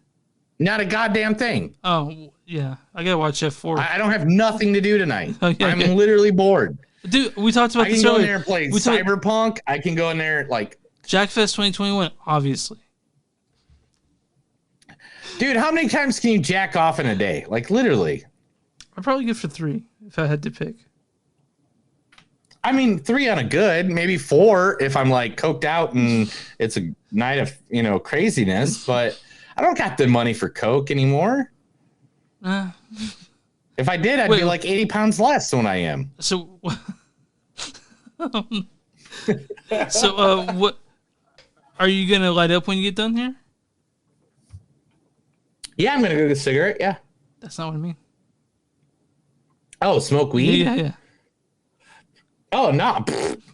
Not a goddamn thing. Oh, yeah. I got to watch F4. I don't have nothing to do tonight. I'm literally bored. Dude, we talked about this earlier. I can go in there and play Cyberpunk. I can go in there Jackfest 2021, obviously. Dude, how many times can you jack off in a day? Like, literally. I'd probably go for 3 if I had to pick. I mean, 3 on a good, maybe 4 if I'm coked out and it's a night of, craziness. But I don't got the money for coke anymore. If I did, I'd be 80 pounds less than I am. So, what? Are you going to light up when you get done here? Yeah, I'm going to go get a cigarette, yeah. That's not what I mean. Oh, smoke weed? Yeah. Oh, no.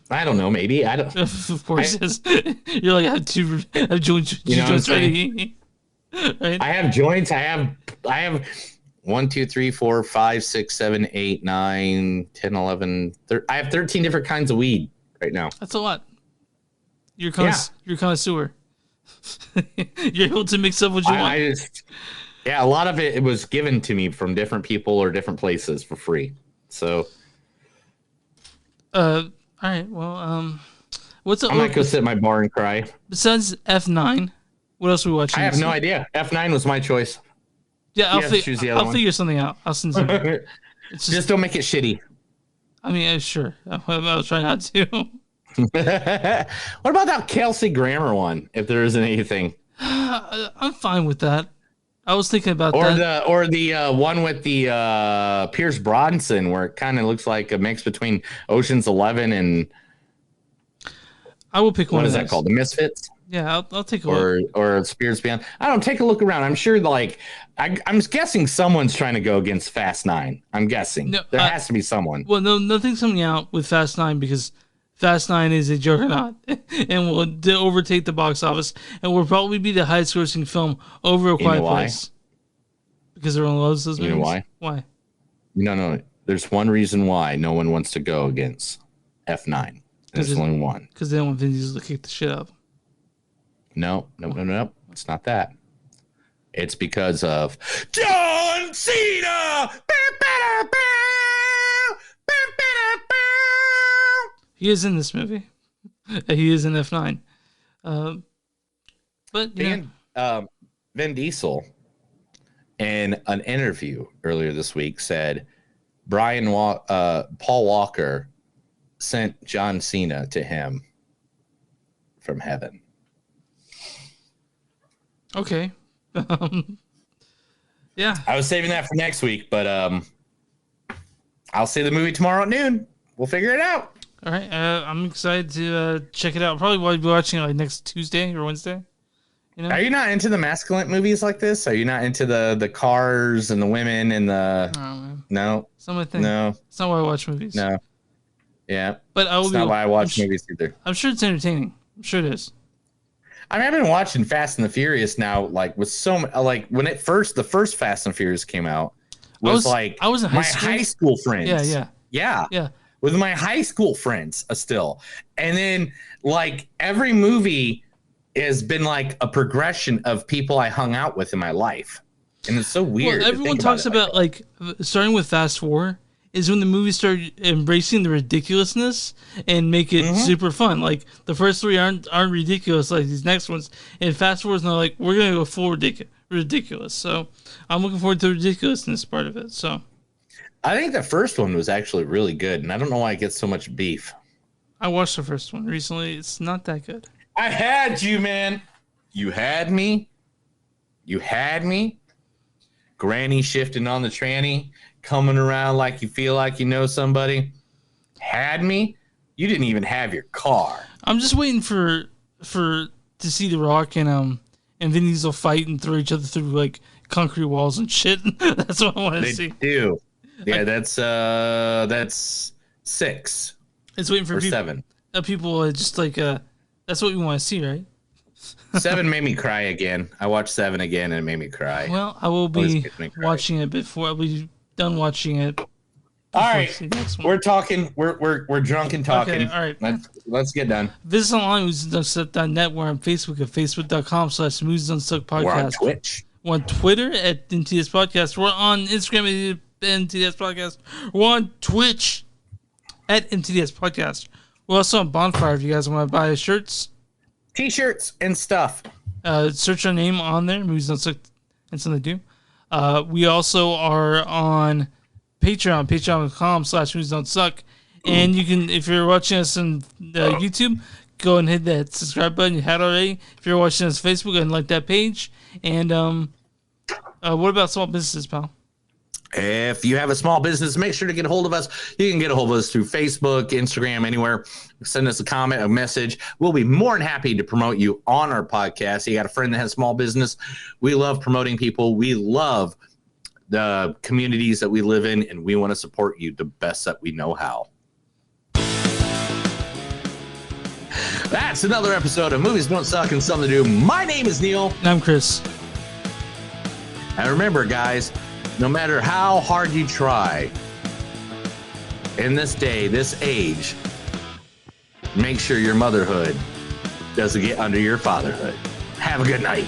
I don't know, maybe. I don't. Of course, you're like, I have joints ready. Right? I have joints. I have 1, 2, 3, 4, 5, 6, 7, 8, 9, 10, 11. I have 13 different kinds of weed right now. That's a lot. You're connoisseur. You're able to mix up what you want. A lot of it was given to me from different people or different places for free. So, all right. Well, what's up? I might go sit at my bar and cry. Besides F9, what else are we watching? I have no idea. F9 was my choice. Yeah, I'll figure something out. I'll send something. Just don't make it shitty. I mean, sure. I'll try not to. What about that Kelsey Grammer one? If there isn't anything, I'm fine with that. I was thinking about that. Or the one with the Pierce Brosnan, where it kind of looks like a mix between Ocean's 11 and I will pick one. What is that called? The Misfits? Yeah, I'll take a look. Or Spirits Beyond. I don't take a look around. I'm sure, like, I'm guessing someone's trying to go against Fast 9. I'm guessing there has to be someone. Well, no, nothing's coming out with Fast 9 because Fast 9 is a juggernaut and will overtake the box office and will probably be the highest grossing film over A Quiet Place. Because everyone loves those movies. You know why? Why? No. There's one reason why no one wants to go against F9. There's only one. Because they don't want Vin Diesel to kick the shit out of them. No. It's not that. It's because of John Cena. He is in this movie. He is in F9. But Vin Diesel, in an interview earlier this week, said Paul Walker sent John Cena to him from heaven. Okay. Yeah. I was saving that for next week, but I'll see the movie tomorrow at noon. We'll figure it out. All right. I'm excited to check it out. Probably will be watching it like next Tuesday or Wednesday. You know? Are you not into the masculine movies like this? Are you not into the cars and the women and the... No? It's not my thing. No. It's not why I watch movies. No. Yeah. But I will it's not why I watch movies either. I'm sure it's entertaining. I'm sure it is. I mean, I've been watching Fast and the Furious now, like with like when the first Fast and Furious came out, I was in high school friends. Yeah. With my high school friends still. And then like every movie has been like a progression of people I hung out with in my life. And it's so weird. Well, everyone talks about like starting with Fast 4 is when the movie started embracing the ridiculousness and make it super fun. Like the first three aren't ridiculous like these next ones. And Fast 4 is not like we're gonna go full ridiculous. So I'm looking forward to the ridiculousness part of it. So I think the first one was actually really good, and I don't know why it gets so much beef. I watched the first one recently. It's not that good. I had you, man. You had me. Granny shifting on the tranny, coming around like you feel like you know somebody. Had me. You didn't even have your car. I'm just waiting to see The Rock and Vin Diesel fight and throw each other through like concrete walls and shit. That's what I want to see. They do. Yeah, that's 6. It's waiting for 7. People just like that's what we want to see, right? 7 made me cry again. I watched 7 again and it made me cry. Well, I will be watching it before I'll be done watching it. All right, we're talking. We're drunk and talking. Okay, all right, let's get done. Visit us online, moviesdon'tsuck.net. We're on Facebook at facebook.com/moviesdon'tsuck podcast. We're on Twitch. We're on Twitter at NTS Podcast. We're on Instagram at NTS Podcast. We're on Twitch at NTS Podcast. We're also on Bonfire if you guys want to buy shirts, T-shirts, and stuff. Search our name on there, Movies Don't Suck, and something to do. We also are on Patreon, patreon.com/Movies Don't Suck. And you can, if you're watching us on YouTube, go and hit that subscribe button. You had already. If you're watching us on Facebook, go ahead and like that page. And what about small businesses, pal? If you have a small business, make sure to get a hold of us. You can get a hold of us through Facebook, Instagram, anywhere. Send us a comment, a message. We'll be more than happy to promote you on our podcast. You got a friend that has a small business. We love promoting people. We love the communities that we live in, and we want to support you the best that we know how. That's another episode of Movies Don't Suck and Something to Do. My name is Neil. And I'm Chris. And remember, guys, no matter how hard you try, in this day, this age, make sure your motherhood doesn't get under your fatherhood. Have a good night.